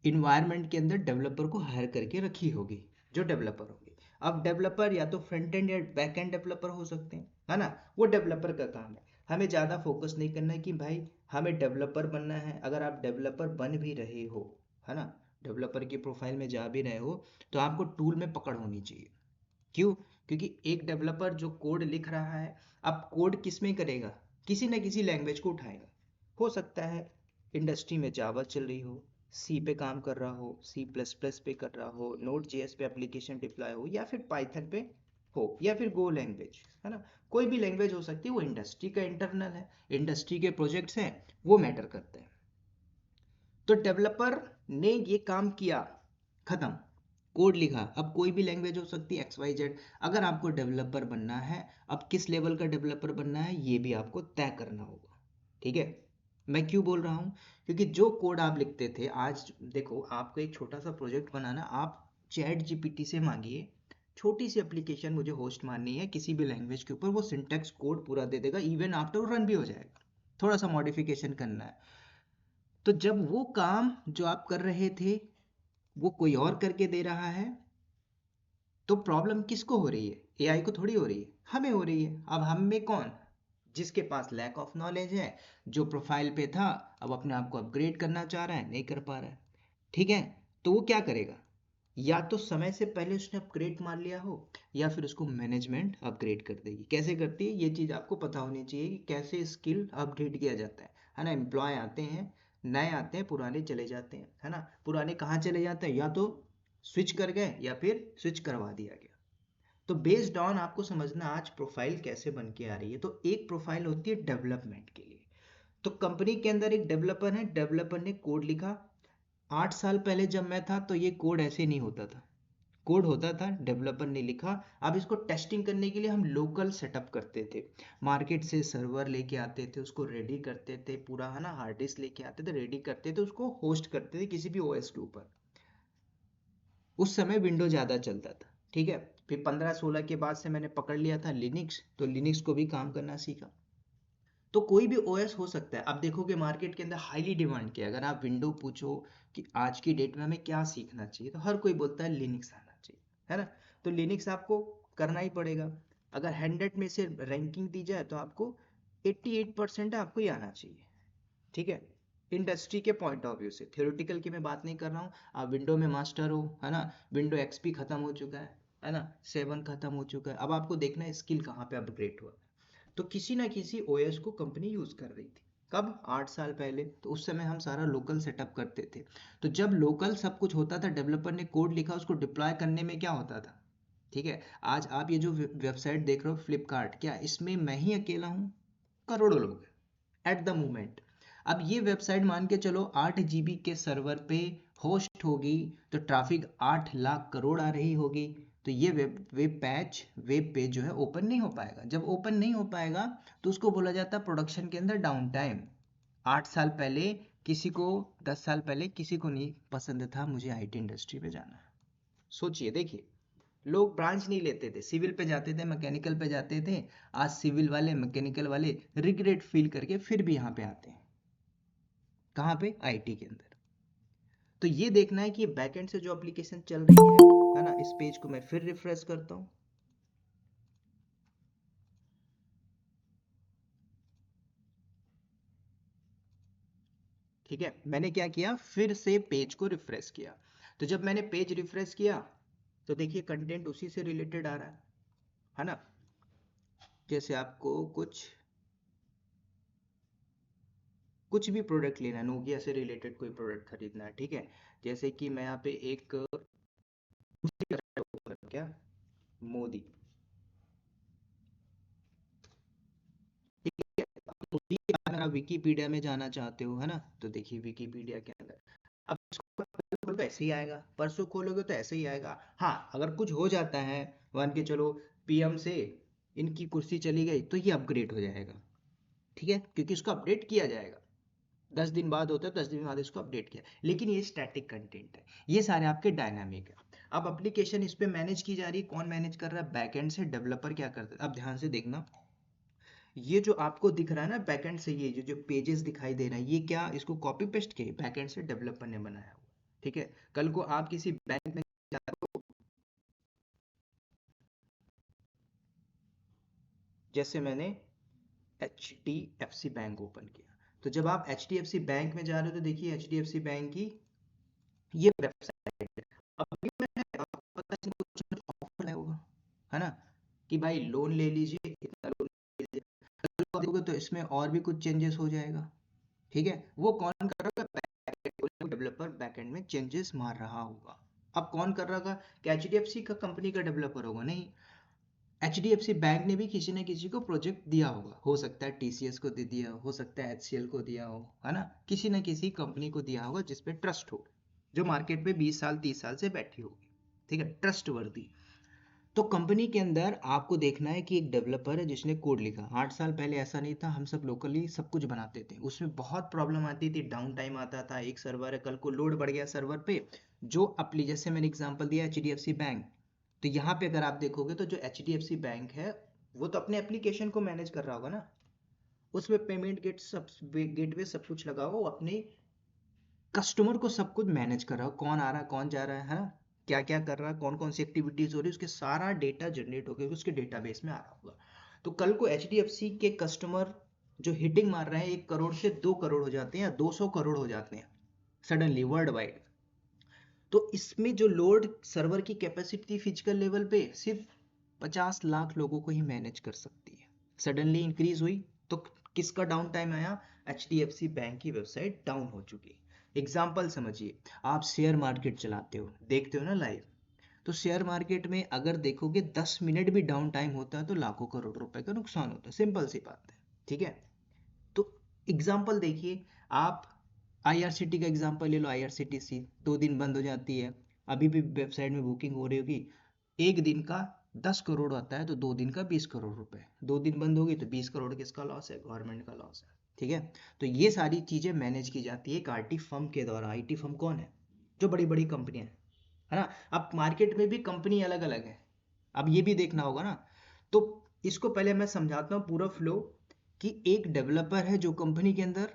इन्वायरमेंट के अंदर डेवलपर को हायर करके रखी होगी, जो डेवलपर होंगे। अब डेवलपर या तो फ्रंट एंड या बैक एंड डेवलपर हो सकते हैं, है ना। वो डेवलपर का काम है। हमें ज़्यादा फोकस नहीं करना है कि भाई हमें डेवलपर बनना है। अगर आप डेवलपर बन भी रहे हो, है ना, डेवलपर की प्रोफाइल में जा भी रहे हो, तो आपको टूल में पकड़ होनी चाहिए। क्यों? क्योंकि एक डेवलपर जो कोड लिख रहा है, अब कोड किस में करेगा? किसी न किसी लैंग्वेज को उठाएगा। हो सकता है इंडस्ट्री में जावा चल रही हो, सी पे काम कर रहा हो, सी प्लस प्लस पे कर रहा हो, नोड जेएस पे एप्लीकेशन डिप्लॉय हो, या फिर पाइथन पे हो, या फिर गो लैंग्वेज, है ना। कोई भी लैंग्वेज हो सकती है, वो इंडस्ट्री का इंटरनल है। इंडस्ट्री के प्रोजेक्ट्स हैं, वो मैटर करते हैं। तो डेवलपर ने ये काम किया, खत्म, कोड लिखा। अब कोई भी लैंग्वेज हो सकती है, एक्स वाई जेड। अगर आपको डेवलपर बनना है, अब किस लेवल का डेवलपर बनना है ये भी आपको तय करना होगा, ठीक है। मैं क्यों बोल रहा हूँ? क्योंकि जो कोड आप लिखते थे, आज देखो आपको एक छोटा सा प्रोजेक्ट बनाना, आप चैट जीपीटी से मांगिए, छोटी सी एप्लीकेशन मुझे होस्ट मारनी है किसी भी लैंग्वेज के ऊपर, वो सिंटैक्स कोड पूरा दे देगा, इवन आफ्टर रन भी हो जाएगा। थोड़ा सा मॉडिफिकेशन करना है। तो जब वो काम जो आप कर रहे थे वो कोई और करके दे रहा है, तो प्रॉब्लम किसको हो रही है? एआई को थोड़ी हो रही है, हमें हो रही है। अब हम में कौन? जिसके पास लैक ऑफ नॉलेज है, जो प्रोफाइल पे था, अब अपने आप को अपग्रेड करना चाह रहा है, नहीं कर पा रहा है, ठीक है। तो वो क्या करेगा? या तो समय से पहले उसने अपग्रेड मार लिया हो, या फिर उसको मैनेजमेंट अपग्रेड कर देगी। कैसे करती है ये चीज़ आपको पता होनी चाहिए कि कैसे स्किल अपडेट किया जाता है ना। एम्प्लॉय आते हैं, नए आते हैं, पुराने चले जाते हैं, है ना। पुराने कहाँ चले जाते हैं? या तो स्विच कर गए या फिर स्विच करवा दिया गया। तो बेस्ड ऑन आपको समझना आज प्रोफाइल कैसे बन के आ रही है। तो एक प्रोफाइल होती है डेवलपमेंट के लिए। तो कंपनी के अंदर एक डेवलपर है, डेवलपर ने कोड लिखा। 8 साल पहले जब मैं था तो ये कोड ऐसे नहीं होता था। कोड होता था, डेवलपर ने लिखा। अब इसको टेस्टिंग करने के लिए हम लोकल सेटअप करते थे, मार्केट से सर्वर लेके आते थे, उसको रेडी करते थे पूरा, है ना, हार्ड डिस्क लेके आते थे, रेडी करते थे, उसको होस्ट करते थे किसी भी ओएस के ऊपर। उस समय विंडो ज़्यादा चलता था, ठीक है। फिर 15-16 के बाद से मैंने पकड़ लिया था लिनक्स, तो लिनक्स को भी काम करना सीखा। तो कोई भी ओएस हो सकता है। अब देखोगे मार्केट के अंदर हाईली डिमांड किया, अगर आप विंडो पूछो कि आज की डेट में हमें क्या सीखना चाहिए, तो हर कोई बोलता है लिनक्स आना चाहिए, है ना। तो लिनक्स आपको करना ही पड़ेगा। अगर 100 में से रैंकिंग दी जाए तो आपको 88% आपको ही आना चाहिए, ठीक है। इंडस्ट्री के पॉइंट ऑफ व्यू से, थ्योरेटिकल की मैं बात नहीं कर रहा हूँ। आप विंडो में मास्टर हो, है ना, विंडो एक्सपी खत्म हो चुका है ना, 7 खत्म हो चुका है, अब आपको देखना है स्किल कहाँ पे अपग्रेड हुआ। तो किसी ना किसी ओएस को कंपनी यूज कर रही थी। कब? 8 साल पहले। तो उस समय हम सारा लोकल सेटअप करते थे। तो जब लोकल सब कुछ होता था, डेवलपर ने कोड लिखा, उसको डिप्लॉय करने में क्या होता था, ठीक है। आज आप ये जो वेबसाइट देख रहे हो फ्लिपकार्ट, क्या इसमें मैं ही अकेला हूँ? करोड़ों लोग एट द मोमेंट। अब ये वेबसाइट मान के चलो 8 GB के सर्वर पे होस्ट होगी, तो ट्रैफिक 8 लाख करोड़ आ रही होगी। तो ये वेब पेज जो है ओपन नहीं हो पाएगा। जब ओपन नहीं हो पाएगा तो उसको बोला जाता है प्रोडक्शन के अंदर डाउन टाइम। 8 साल पहले किसी को, 10 साल पहले किसी को नहीं पसंद था मुझे आईटी इंडस्ट्री में जाना। सोचिए, देखिए, लोग ब्रांच नहीं लेते थे, सिविल पे जाते थे, मैकेनिकल पे जाते थे। आज सिविल वाले, मैकेनिकल वाले रिग्रेट फील करके फिर भी यहाँ पे आते हैं। कहाँ पे? आईटी के अंदर। तो ये देखना है कि बैकएंड से जो एप्लीकेशन चल रही है ना। इस पेज को मैं फिर रिफ्रेश करता हूँ। ठीक है, मैंने क्या किया, फिर से पेज को रिफ्रेश किया। तो जब मैंने पेज रिफ्रेश किया तो देखिए कंटेंट उसी से रिलेटेड आ रहा है ना। जैसे आपको कुछ भी प्रोडक्ट लेना है, नोकिया से रिलेटेड कोई प्रोडक्ट खरीदना है, ठीक है। जैसे कि मैं यहाँ पे एक क्या, मोदी, ठीक है। मोदी अगर आप विकीपीडिया में जाना चाहते हो, है ना, तो देखिए विकीपीडिया के अंदर अब इसको खोलोगे तो ऐसे ही आएगा, परसों खोलोगे तो ऐसे ही आएगा। हाँ, अगर कुछ हो जाता है, मान के चलो पीएम से इनकी कुर्सी चली गई, तो ये अपग्रेड हो जाएगा, ठीक है, क्योंकि इसको अपडेट किया जाएगा। 10 दिन बाद होता है, 10 दिन बाद इसको अपडेट किया। लेकिन ये स्टैटिक कंटेंट है, ये सारे आपके डायनामिक है। अब एप्लीकेशन इस पे मैनेज की जा रही है, कौन मैनेज कर रहा है? बैकएंड से डेवलपर क्या करता है? अब ध्यान से देखना, ये जो आपको दिख रहा है ना बैकएंड से, ये जो पेजेस दिखाई दे रहा है, ये क्या, इसको कॉपी पेस्ट किए, बैकएंड से डेवलपर ने बनाया हुआ, ठीक है। कल को आप किसी बैंक में जाते हो, जैसे मैंने HDFC बैंक ओपन किया, तो जब आप HDFC बैंक में जा रहे हो तो देखिए HDFC बैंक की ये वेबसाइट है। अभी मैंने आपको पता है कुछ ऑफर है होगा, है ना, कि भाई लोन ले लीजिए, इतना लोन ले लीजिए। कल को देखोगे तो इसमें और भी कुछ चेंजेस हो जाएगा, ठीक है। वो कौन कर रहा होगा? डेवलपर बैकएंड में चेंजेस मार रहा होगा। अब कौन कर रहा होगा? क्या HDFC का कंपनी का डेवलपर होगा? नहीं, HDFC बैंक ने भी किसी न किसी को प्रोजेक्ट दिया होगा। हो सकता है TCS को दे दिया हो सकता है HCL को दिया हो, है ना, किसी न किसी कंपनी को दिया होगा जिसपे ट्रस्ट हो, जो मार्केट पे 20 साल 30 साल से बैठी होगी, ठीक है, ट्रस्ट वर्दी। तो कंपनी के अंदर आपको देखना है कि एक डेवलपर है जिसने कोड लिखा। 8 साल पहले ऐसा नहीं था, हम सब लोकली सब कुछ बनाते थे, उसमें बहुत प्रॉब्लम आती थी, डाउन टाइम आता था। एक सर्वर है, कल को लोड बढ़ गया सर्वर पे, जो अपनी, जैसे मैंने एग्जांपल दिया HDFC बैंक, तो यहाँ पे अगर आप देखोगे तो जो HDFC बैंक है वो तो अपने एप्लीकेशन को मैनेज कर रहा होगा ना, उसमें पेमेंट गेटवे सब कुछ लगा होगा, वो अपने कस्टमर को सब कुछ मैनेज कर रहा हो, कौन आ रहा है कौन जा रहा है, क्या क्या कर रहा है, कौन कौन सी एक्टिविटीज हो रही है, उसके सारा डेटा जनरेट होकर उसके डेटाबेस में आ रहा होगा। तो कल को HDFC के कस्टमर जो हिटिंग मार रहे हैं 1 करोड़ से 2 करोड़ हो जाते हैं या 200 करोड़ हो जाते हैं सडनली वर्ल्ड वाइड, तो इसमें जो लोड सर्वर की कैपेसिटी फिजिकल लेवल पे सिर्फ 50 लाख लोगों को ही मैनेज कर सकती है, सडनली इंक्रीज हुई तो किसका डाउन टाइम आया? HDFC बैंक की वेबसाइट डाउन हो चुकी। एग्जाम्पल समझिए, आप शेयर मार्केट चलाते हो, देखते हो ना लाइव, तो शेयर मार्केट में अगर देखोगे 10 मिनट भी डाउन टाइम होता है तो लाखों करोड़ रुपए का नुकसान होता है, सिंपल सी बात है, ठीक है। तो एग्जाम्पल देखिए, आप IRCT का एग्जाम्पल ले लो, IRCTC 2 दिन बंद हो जाती है, अभी भी वेबसाइट में बुकिंग हो रही होगी, एक दिन का 10 करोड़ आता है तो 2 दिन का 20 करोड़ रुपए, 2 दिन बंद होगी तो 20 करोड़ किसका लॉस है? गवर्नमेंट का लॉस है। ठीक है, तो ये सारी चीजें मैनेज की जाती है एक आईटी फर्म के द्वारा। आईटी फर्म कौन है? जो बड़ी बड़ी कंपनियां हैं, है ना। अब मार्केट में भी कंपनी अलग अलग है, अब ये भी देखना होगा ना। तो इसको पहले मैं समझाता हूँ पूरा फ्लो, कि एक डेवलपर है जो कंपनी के अंदर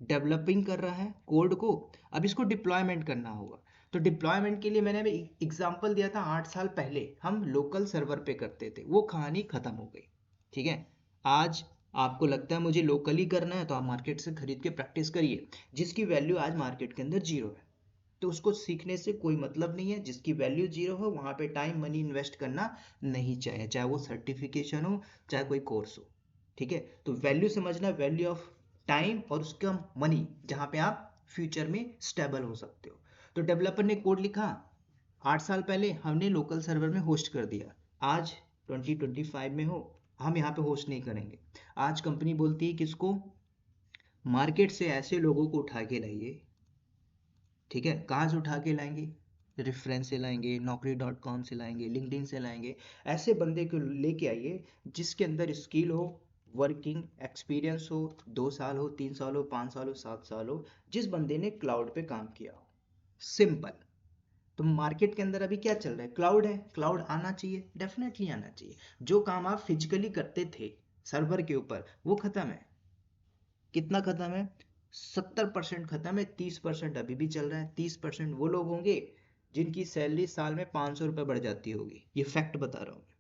डेवलपिंग कर रहा है कोड को, अब इसको डिप्लॉयमेंट करना होगा। तो डिप्लॉयमेंट के लिए मैंने अभी एग्जांपल दिया था, 8 साल पहले हम लोकल सर्वर पे करते थे, वो कहानी खत्म हो गई। ठीक है, आज आपको लगता है मुझे लोकली करना है तो आप मार्केट से खरीद के प्रैक्टिस करिए, जिसकी वैल्यू आज मार्केट के अंदर जीरो है तो उसको सीखने से कोई मतलब नहीं है। जिसकी वैल्यू जीरो हो वहां पे टाइम मनी इन्वेस्ट करना नहीं चाहिए, चाहे वो सर्टिफिकेशन हो चाहे कोई कोर्स हो। ठीक है, तो वैल्यू समझना, वैल्यू ऑफ टाइम और उसका मनी, जहां पे आप फ्यूचर में स्टेबल हो सकते हो। तो डेवलपर ने कोड लिखा 8 साल पहले, हमने लोकल सर्वर में होस्ट कर दिया। आज 2025 में हो, हम यहाँ पे होस्ट नहीं करेंगे। आज कंपनी बोलती है किसको? मार्केट से ऐसे लोगों को उठा के लाइए। ठीक है, कहाँ से उठा के लाएंगे? रेफरेंस से लाएंगे, naukri.com से लाएंगे, लिंक्डइन से लाएंगे। ऐसे बंदे को लेके आइए जिसके अंदर स्किल हो, वर्किंग एक्सपीरियंस हो, 2 साल हो, 3 साल हो, 5 साल हो, 7 साल हो, जिस बंदे ने क्लाउड पे काम किया हो। सिंपल। तो मार्केट के अंदर अभी क्या चल रहा है? क्लाउड है, क्लाउड आना चाहिए, डेफिनेटली आना चाहिए। जो काम आप फिजिकली करते थे सर्वर के ऊपर वो खत्म है। कितना खत्म है? 70% खत्म है, 30% अभी भी चल रहा है। 30% वो लोग होंगे जिनकी सैलरी साल में 500 रुपये बढ़ जाती होगी, ये फैक्ट बता रहा हूँ मैं।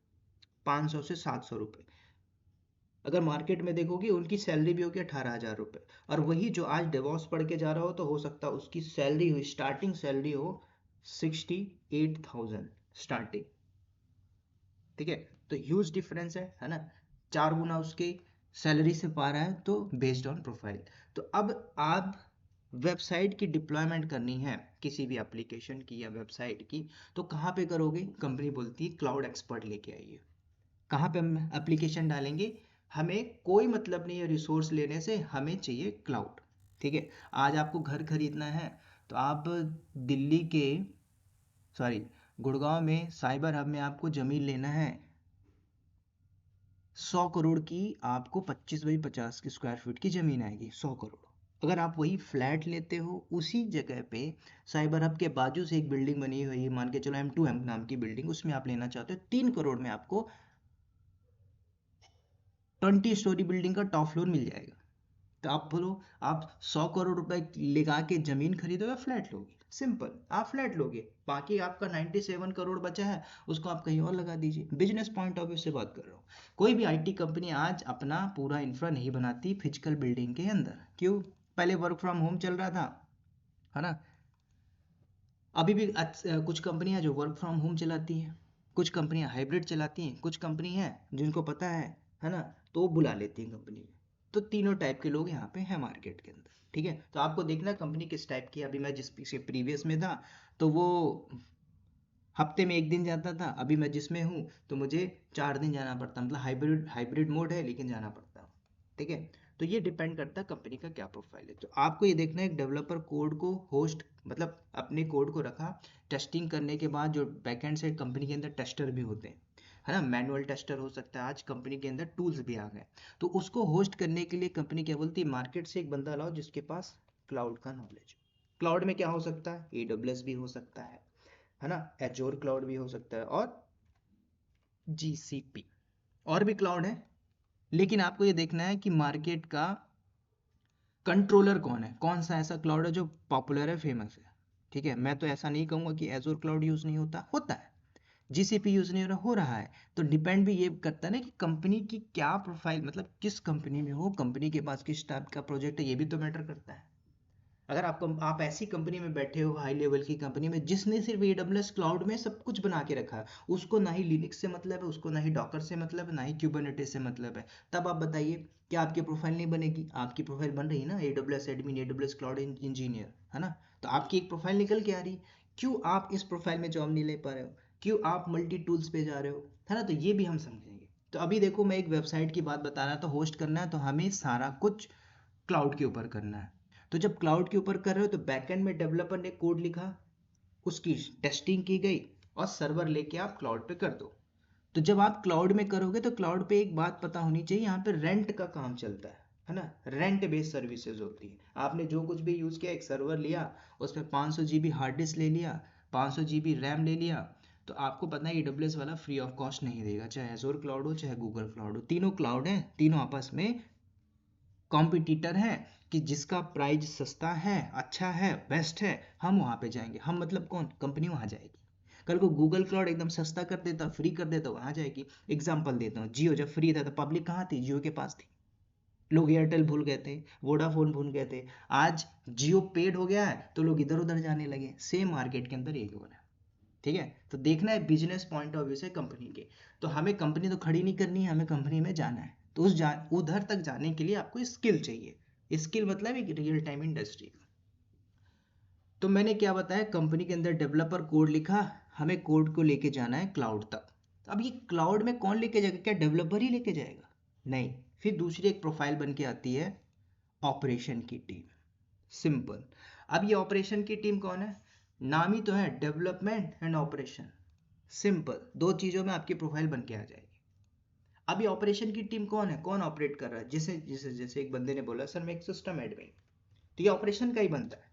500 से 700 रुपये। अगर मार्केट में देखोगे उनकी सैलरी भी होगी 18,000 रुपये, और वही जो आज डेवॉप्स पढ़ के जा रहा हो तो हो सकता है उसकी सैलरी हो, स्टार्टिंग सैलरी हो 68,000 स्टार्टिंग। ठीक है, तो ह्यूज डिफरेंस है ना। 4 गुना उसके सैलरी से पा रहा है, तो बेस्ड ऑन प्रोफाइल। तो अब आप वेबसाइट की डिप्लॉयमेंट करनी है किसी भी एप्लीकेशन की या वेबसाइट की, तो कहाँ पे करोगे? कंपनी बोलती है क्लाउड एक्सपर्ट लेके आइए। कहाँ पे हम एप्लीकेशन डालेंगे? हमें कोई मतलब नहीं है रिसोर्स लेने से, हमें चाहिए क्लाउड। ठीक है, आज आपको घर खरीदना है तो आप दिल्ली के, सॉरी, गुड़गांव में साइबर हब में आपको जमीन लेना है 100 करोड़ की, आपको 25 बाई 50 की स्क्वायर फीट की जमीन आएगी 100 करोड़। अगर आप वही फ्लैट लेते हो उसी जगह पे, साइबर हब के बाजू से एक बिल्डिंग बनी हुई है, मान के चलो M2M नाम की बिल्डिंग, उसमें आप लेना चाहते हो 3 करोड़ में, आपको 20 स्टोरी बिल्डिंग का टॉप फ्लोर मिल जाएगा। तो आप बोलो, आप 100 करोड़ रुपए लगा के जमीन खरीदो या फ्लैट लोगे? सिंपल, आप फ्लैट लोगे, बाकी आपका 97 करोड़ बचा है उसको आप कहीं और लगा दीजिए। बिजनेस पॉइंट ऑफ व्यू से बात कर रहा हूँ। कोई भी आईटी कंपनी आज अपना पूरा इंफ्रा नहीं बनाती फिजिकल बिल्डिंग के अंदर। क्यों? पहले वर्क फ्रॉम होम चल रहा था, है ना। अभी भी कुछ कंपनियां जो वर्क फ्रॉम होम चलाती हैं, कुछ कंपनियां हाइब्रिड चलाती हैं, कुछ कंपनी हैं जिनको पता है ना, तो वो बुला लेती हैं कंपनी में। तो तीनों टाइप के लोग यहाँ पे हैं मार्केट के अंदर। ठीक है, तो आपको देखना कंपनी किस टाइप की है। अभी मैं जिस प्रीवियस में था तो वो हफ्ते में 1 दिन जाता था, अभी मैं जिसमें हूँ तो मुझे 4 दिन जाना पड़ता, मतलब हाइब्रिड हाइब्रिड मोड है लेकिन जाना पड़ता है। ठीक है, तो ये डिपेंड करता है कंपनी का क्या प्रोफाइल है। तो आपको ये देखना है एक डेवलपर कोड को होस्ट, मतलब अपने कोड को रखा, टेस्टिंग करने के बाद जो बैकएंड से कंपनी के अंदर टेस्टर भी होते हैं, है ना, मैनुअल टेस्टर हो सकता है, आज कंपनी के अंदर टूल्स भी आ गए। तो उसको होस्ट करने के लिए कंपनी क्या बोलती है, मार्केट से एक बंदा लाओ जिसके पास क्लाउड का नॉलेज हो। क्लाउड में क्या हो सकता है? AWS भी हो सकता है ना, एजोर क्लाउड भी हो सकता है, और GCP, और भी क्लाउड है। लेकिन आपको ये देखना है कि मार्केट का कंट्रोलर कौन है, कौन सा ऐसा क्लाउड है जो पॉपुलर है, फेमस है। ठीक है, मैं तो ऐसा नहीं कहूंगा कि एजोर क्लाउड यूज नहीं होता, होता है। GCP यूज नहीं हो रहा है। तो डिपेंड भी ये करता है ना कि कंपनी की क्या प्रोफाइल, मतलब किस कंपनी में हो, कंपनी के पास किस टाइप का प्रोजेक्ट है, ये भी तो मैटर करता है। अगर आप ऐसी कंपनी में बैठे हो, हाई लेवल की कंपनी में, जिसने सिर्फ AWS क्लाउड में सब कुछ बना के रखा है, उसको ना ही लिनक्स से मतलब है, उसको ना ही डॉकर से मतलब है, ना ही क्यूबरनेटिस से मतलब है, तब आप बताइए क्या आपकी प्रोफाइल नहीं बनेगी? आपकी प्रोफाइल बन रही है ना, AWS admin, AWS cloud engineer, है ना। तो आपकी एक प्रोफाइल निकल के आ रही। क्यों आप इस प्रोफाइल में जॉब नहीं ले पा रहे हो? क्यों आप मल्टी टूल्स पे जा रहे हो, है ना। तो ये भी हम समझेंगे। तो अभी देखो, मैं एक वेबसाइट की बात बता रहा था, होस्ट करना है तो हमें सारा कुछ क्लाउड के ऊपर करना है। तो जब क्लाउड के ऊपर कर रहे हो तो बैकएंड में डेवलपर ने कोड लिखा, उसकी टेस्टिंग की गई और सर्वर लेके आप क्लाउड पे कर दो। तो जब आप क्लाउड में करोगे तो क्लाउड पे एक बात पता होनी चाहिए, यहाँ पे रेंट का काम चलता है ना, रेंट बेस्ड सर्विसेज होती है। आपने जो कुछ भी यूज़ किया, एक सर्वर लिया, उसमें 500 GB हार्ड डिस्क ले लिया, 500 GB रैम ले लिया, तो आपको पता है AWS वाला फ्री ऑफ कॉस्ट नहीं देगा, चाहे एजोर क्लाउड हो चाहे गूगल क्लाउड हो। तीनों क्लाउड हैं, तीनों आपस में कॉम्पिटिटर हैं कि जिसका प्राइस सस्ता है, अच्छा है, बेस्ट है, हम वहाँ पे जाएंगे। हम मतलब कौन, कंपनी वहाँ जाएगी। कल को गूगल क्लाउड एकदम सस्ता कर देता, फ्री कर देता, वहाँ जाएगी। एग्जाम्पल देता हूँ, जियो जब फ्री था तो पब्लिक कहाँ थी, जियो के पास थी। लोग एयरटेल भूल गए थे, वोडाफोन भूल गए थे। आज जियो पेड हो गया है तो लोग इधर उधर जाने लगे। सेम मार्केट के अंदर यही हो रहा है, ठीक है। तो देखना है बिजनेस पॉइंट ऑफ व्यू से कंपनी के। तो हमें कंपनी तो खड़ी नहीं करनी है, हमें कंपनी में जाना है। तो उधर तक जाने के लिए आपको स्किल चाहिए। स्किल मतलब एक रियल टाइम इंडस्ट्री। तो मैंने क्या बताया, कंपनी के अंदर डेवलपर कोड लिखा, हमें कोड को लेके जाना है क्लाउड तक। अब ये क्लाउड में कौन लेके जाएगा, क्या डेवलपर ही लेके जाएगा? नहीं, फिर दूसरी एक प्रोफाइल बन के आती है ऑपरेशन की टीम। सिंपल। अब ये ऑपरेशन की टीम कौन है, नाम ही तो है, डेवलपमेंट एंड ऑपरेशन। सिंपल, दो चीजों में आपकी प्रोफाइल बन के आ जाएगी। अब ये ऑपरेशन की टीम कौन है, कौन ऑपरेट कर रहा है? जैसे जैसे जैसे एक बंदे ने बोला सर मैं एक सिस्टम एडमिन, तो ये ऑपरेशन का ही बनता है।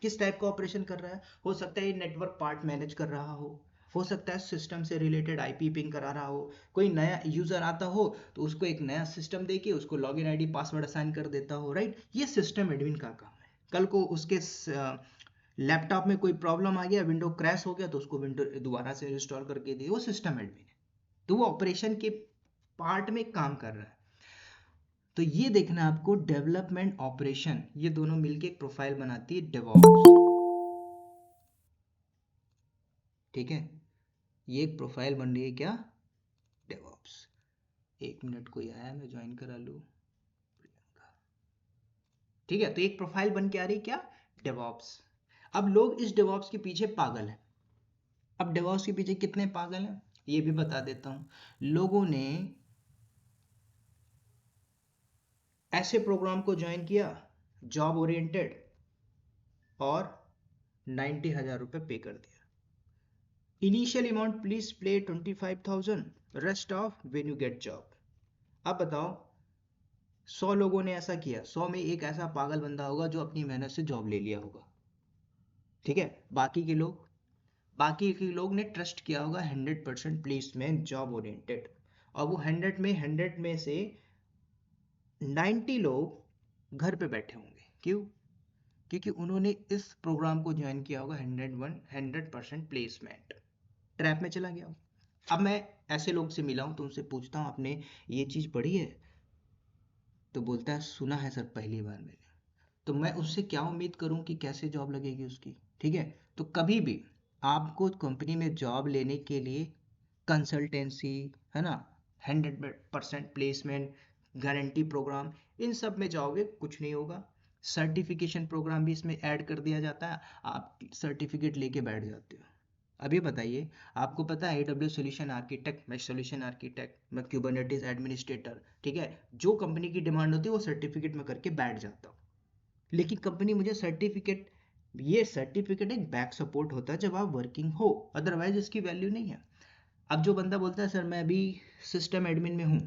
किस टाइप का ऑपरेशन कर रहा है? हो सकता है ये नेटवर्क पार्ट मैनेज कर रहा हो सकता है सिस्टम से रिलेटेड आईपी पिंग करा रहा हो, कोई नया यूजर आता हो तो उसको एक नया सिस्टम देके उसको लॉगिन आईडी पासवर्ड असाइन कर देता हो, राइट। ये सिस्टम एडमिन का काम है। कल को उसके लैपटॉप में कोई प्रॉब्लम आ गया, विंडो क्रैश हो गया, तो उसको विंडो दोबारा से इंस्टॉल करके दिए, वो सिस्टम एडमिन है। तो वो ऑपरेशन के पार्ट में काम कर रहा है। तो ये देखना आपको, डेवलपमेंट ऑपरेशन ये दोनों मिलके एक प्रोफाइल बनाती है डेवऑप्स, ठीक है। ये एक प्रोफाइल बन रही है क्या, डेवऑप्स। एक मिनट, कोई आया, मैं ज्वाइन करा लूँ, ठीक है। तो एक प्रोफाइल बन के आ रही क्या, डेवऑप्स। अब लोग इस डेवऑप्स के पीछे पागल हैं। अब डेवऑप्स के पीछे कितने पागल हैं ये भी बता देता हूँ। लोगों ने ऐसे प्रोग्राम को ज्वाइन किया, जॉब ओरिएंटेड, और 90,000 रुपये पे कर दिया। Initial amount please play 25,000, rest of when you get job. अब बताओ, 100 लोगों ने ऐसा किया, 100 में एक ऐसा पागल बंदा होगा जो अपनी मेहनत से जॉब ले लिया होगा, ठीक है। बाकी के लोग ने ट्रस्ट किया होगा 100% प्लेसमेंट जॉब ओरिएंटेड, और वो 100 में से 90 लोग घर पे बैठे होंगे। क्यों? क्योंकि उन्होंने इस प्रोग्राम को ज्वाइन किया होगा 100% प्लेसमेंट, ट्रैप में चला गया हो। अब मैं ऐसे लोग से मिला हूं तो उनसे पूछता हूं आपने ये चीज पढ़ी है, तो बोलता है सुना है सर, पहली बार मैंने। तो मैं उससे क्या उम्मीद करूं कि कैसे जॉब लगेगी उसकी, ठीक है। तो कभी भी आपको कंपनी में जॉब लेने के लिए कंसल्टेंसी, है ना, 100% प्लेसमेंट गारंटी प्रोग्राम, इन सब में जाओगे कुछ नहीं होगा। सर्टिफिकेशन प्रोग्राम भी इसमें ऐड कर दिया जाता है, आप सर्टिफिकेट लेके बैठ जाते हो। अब ये बताइए, आपको पता है AWS सोल्यूशन आर्किटेक्ट, मैं सोल्यूशन आर्किटेक्ट, मैं क्यूबरनेटिस एडमिनिस्ट्रेटर, ठीक है। जो कंपनी की डिमांड होती है वो सर्टिफिकेट में करके बैठ जाता हूँ। लेकिन कंपनी मुझे सर्टिफिकेट, ये सर्टिफिकेट एक बैक सपोर्ट होता है जब आप वर्किंग हो, अदरवाइज इसकी वैल्यू नहीं है। अब जो बंदा बोलता है सर मैं अभी सिस्टम एडमिन में हूँ,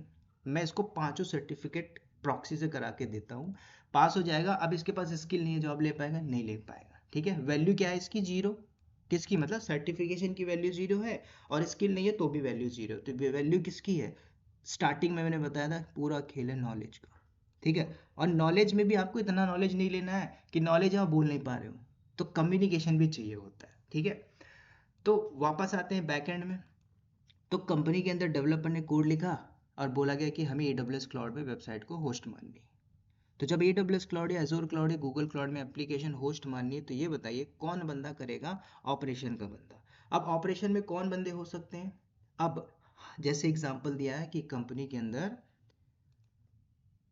मैं इसको पांचों सर्टिफिकेट प्रॉक्सी से करा के देता हूँ, पास हो जाएगा। अब इसके पास स्किल नहीं है, जॉब ले पाएगा? नहीं ले पाएगा, ठीक है। वैल्यू क्या है इसकी, जीरो। किसकी, मतलब सर्टिफिकेशन की वैल्यू जीरो है, और स्किल नहीं है तो भी वैल्यू जीरो। तो वैल्यू किसकी है? स्टार्टिंग में मैंने बताया था, पूरा खेल है नॉलेज का, ठीक है। और नॉलेज में भी आपको इतना नॉलेज नहीं लेना है कि नॉलेज आप बोल नहीं पा रहे हो, तो कम्युनिकेशन भी चाहिए होता है, ठीक है। तो वापस आते हैं बैकएंड में। तो कंपनी के अंदर डेवलपर ने कोड लिखा और बोला गया कि हमें AWS क्लाउड में वेबसाइट को होस्ट माननी है। तो जब AWS क्लाउड या एजोर क्लाउड या गूगल क्लाउड में एप्लीकेशन होस्ट माननी है, तो ये बताइए कौन बंदा करेगा? ऑपरेशन का बंदा। अब ऑपरेशन में कौन बंदे हो सकते हैं? अब जैसे एग्जांपल दिया है कि कंपनी के अंदर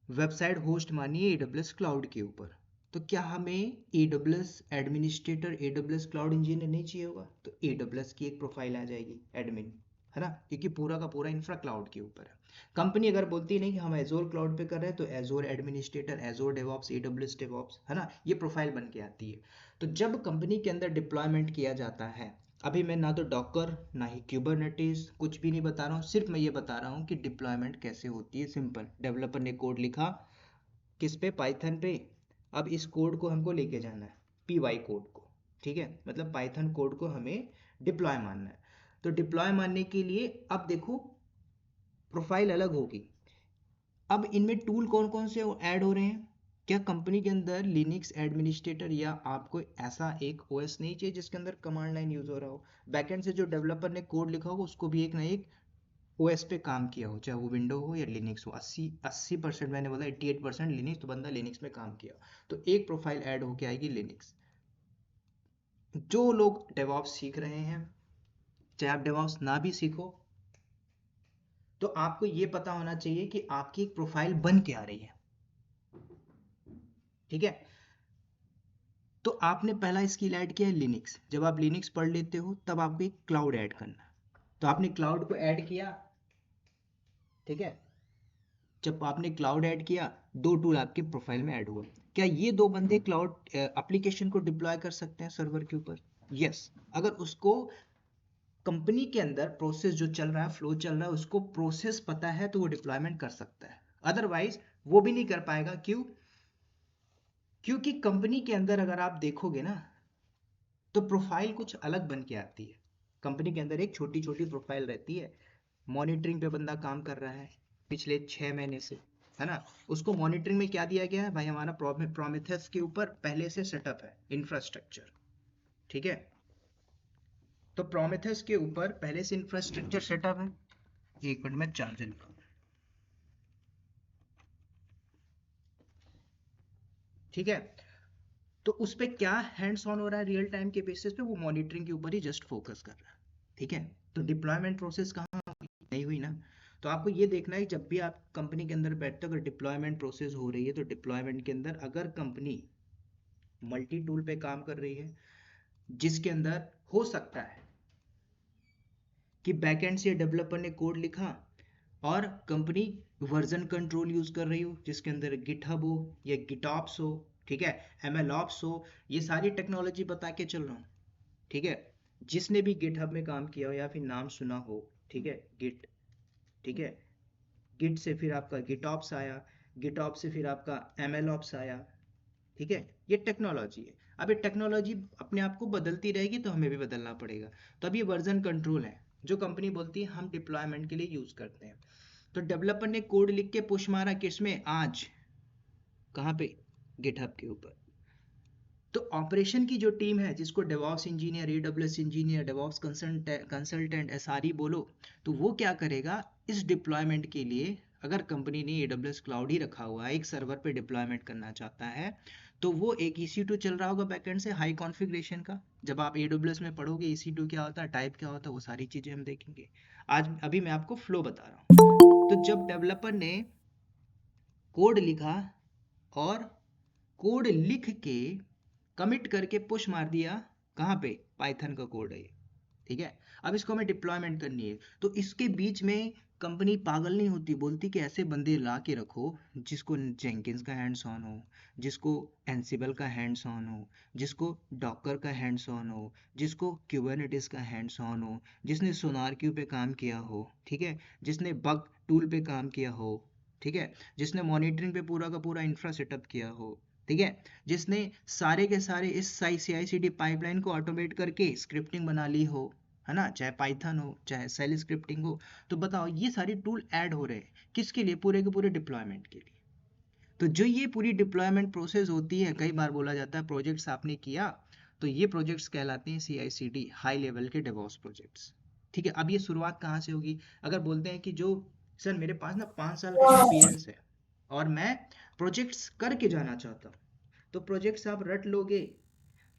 वेबसाइट होस्ट मानी है AWS क्लाउड के ऊपर, तो क्या हमें AWS administrator, AWS cloud engineer नहीं चाहिए होगा? तो AWS की एक प्रोफाइल आ जाएगी, एडमिन, है ना, क्योंकि पूरा का पूरा इंफ्रा क्लाउड के ऊपर है। कंपनी अगर बोलती नहीं कि हम एजोर क्लाउड पे कर रहे हैं तो एजोर एडमिनिस्ट्रेटर, एजोर डेवऑप्स, एडब्ल्यूएस डेवऑप्स, है ना, ये प्रोफाइल बन के आती है। तो जब कंपनी के अंदर डिप्लॉयमेंट किया जाता है, अभी मैं ना तो डॉकर ना ही क्यूबरनेटिस कुछ भी नहीं बता रहा हूँ, सिर्फ मैं ये बता रहा हूँ कि डिप्लॉयमेंट कैसे होती है। सिंपल, डेवलपर ने कोड लिखा किस पे, पाइथन पे। अब इस कोड को हमको लेके जाना है, पी कोड को, ठीक है, मतलब पाइथन कोड को हमें डिप्लॉय मानना है। तो डिप्लॉय मानने के लिए अब देखो प्रोफाइल अलग होगी। अब इनमें टूल कौन कौन से ऐड हो रहे हैं? क्या कंपनी के अंदर लिनक्स एडमिनिस्ट्रेटर या आपको ऐसा एक ओएस नहीं चाहिए जिसके अंदर कमांड लाइन यूज हो रहा हो? बैकएंड से जो डेवलपर ने कोड लिखा होगा उसको भी एक ना एक ओएस पे काम किया हो, चाहे वो विंडो हो या लिनक्स हो। 80% मैंने बोला 88% लिनक्स, तो बंदा लिनक्स में काम किया, तो एक प्रोफाइल ऐड होके आएगी लिनक्स। जो लोग डेवऑप्स सीख रहे हैं, चाहे आप डेवऑप्स ना भी सीखो, तो आपको ये पता होना चाहिए कि आपकी एक प्रोफाइल बन के आ रही है, ठीक है। तो आपने पहला स्किल ऐड किया है लिनक्स। जब आप लिनक्स पढ़ लेते हो तब आपको एक क्लाउड ऐड करना है, तो आपने क्लाउड को ऐड किया, ठीक है। जब आपने क्लाउड ऐड किया, दो टूल आपके प्रोफाइल में ऐड हुआ। क्या ये दो बंदे क्लाउड एप्लीकेशन को डिप्लॉय कर सकते हैं सर्वर के ऊपर? यस, अगर उसको कंपनी के अंदर प्रोसेस जो चल रहा है, फ्लो चल रहा है, उसको प्रोसेस पता है तो वो डिप्लॉयमेंट कर सकता है। अदरवाइज वो भी नहीं कर पाएगा। क्यों? क्योंकि कंपनी के अंदर अगर आप देखोगे ना तो प्रोफाइल कुछ अलग बन के आती है। कंपनी के अंदर एक छोटी छोटी प्रोफाइल रहती है। मॉनिटरिंग पे बंदा काम कर रहा है पिछले 6 महीने से, है ना, उसको मॉनिटरिंग में क्या दिया गया है भाई? हमारा प्रोमेथेस के ऊपर पहले से सेटअप है इंफ्रास्ट्रक्चर, ठीक है। तो प्रोमेथेस के ऊपर पहले से इंफ्रास्ट्रक्चर सेटअप है। एक मिनट में चार्जर निकालूं, ठीक है। तो उस पे क्या हैंड्स ऑन हो रहा है रियल टाइम के बेसिस पे? वो मॉनिटरिंग के ऊपर ही जस्ट फोकस कर रहा है, ठीक है। तो डिप्लॉयमेंट प्रोसेस कहाँ हुई? नहीं हुई ना। तो आपको ये देखना है जब भी आप कंपनी के अंदर बैठते हो, अगर डिप्लॉयमेंट प्रोसेस हो रही है तो डिप्लॉयमेंट के अंदर अगर कंपनी मल्टी टूल पे काम कर रही है, जिसके अंदर हो सकता है कि बैकएंड से डेवलपर ने कोड लिखा और कंपनी वर्जन कंट्रोल यूज कर रही हो, जिसके अंदर गिटहब हो या गिटऑप्स हो, ठीक है, एमएलऑप्स हो, ये सारी टेक्नोलॉजी बता के चल रहा हूँ, ठीक है। जिसने भी गिटहब में काम किया हो या फिर नाम सुना हो, ठीक है, गिट, ठीक है, गिट से फिर आपका गिटऑप्स आया, गिटऑप से फिर आपका एमएलऑप्स आया, ठीक है। ये टेक्नोलॉजी है। अब ये टेक्नोलॉजी अपने आप को बदलती रहेगी तो हमें भी बदलना पड़ेगा। तो अब ये वर्जन कंट्रोल है जो कंपनी बोलती है हम डिप्लॉयमेंट के लिए यूज करते हैं। तो डेवलपर ने कोड लिख के पुश मारा किसमें? आज कहाँ पे? गिटहब के ऊपर। तो ऑपरेशन की जो टीम है, जिसको DevOps engineer, AWS engineer, DevOps consultant, SRE बोलो, तो वो क्या करेगा इस डिप्लॉयमेंट के लिए? अगर कंपनी ने एडब्ल्यूएस क्लाउड ही रखा हुआ है, एक सर्वर पे डिप्लॉयमेंट करना चाहता है, तो वो एक EC2 चल रहा होगा बैकएंड से हाई कॉन्फ़िगरेशन का। जब आप एडब्ल्यूएस में पढ़ोगे EC2 क्या होता है, टाइप क्या होता है, वो सारी चीज़ें हम देखेंगे। आज अभी मैं आपको फ्लो बता रहा हूँ। तो जब डेवलपर ने कोड लिखा और कोड लिख के कमिट करके पुश मार दिया, कहाँ पे? पाइथन का कोड है ये, ठीक है। अब इसको हमें डिप्लॉयमेंट करनी है, तो इसके बीच में कंपनी पागल नहीं होती, बोलती कि ऐसे बंदे ला के रखो जिसको जेंकिंस का हैंड्स ऑन हो, जिसको एंसिबल का हैंड्स ऑन हो, जिसको डॉकर का हैंड्स ऑन हो, जिसको क्यूबरनेटिस का हैंड्स ऑन हो, जिसने सोनार क्यू पे काम किया हो, ठीक है, जिसने बग टूल पे काम किया हो, ठीक है, जिसने मॉनिटरिंग पे पूरा का पूरा इंफ्रा सेटअप किया हो, ठीक है, जिसने सारे के सारे इस CI/CD पाइपलाइन को ऑटोमेट करके स्क्रिप्टिंग बना ली हो, है ना, चाहे पाइथन हो चाहे सेल स्क्रिप्टिंग हो। तो बताओ ये सारी टूल ऐड हो रहे हैं किसके लिए? पूरे के पूरे डिप्लॉयमेंट के लिए। तो जो ये पूरी डिप्लॉयमेंट प्रोसेस होती है, कई बार बोला जाता है प्रोजेक्ट्स आपने किया तो ये प्रोजेक्ट्स कहलाते हैं CI/CD हाई लेवल के डेवॉप्स प्रोजेक्ट्स, ठीक है। अब ये शुरुआत कहाँ से होगी? अगर बोलते हैं कि जो सर मेरे पास ना 5 साल का एक्सपीरियंस है और मैं प्रोजेक्ट्स करके जाना चाहता हूँ, तो प्रोजेक्ट्स आप रट लोगे,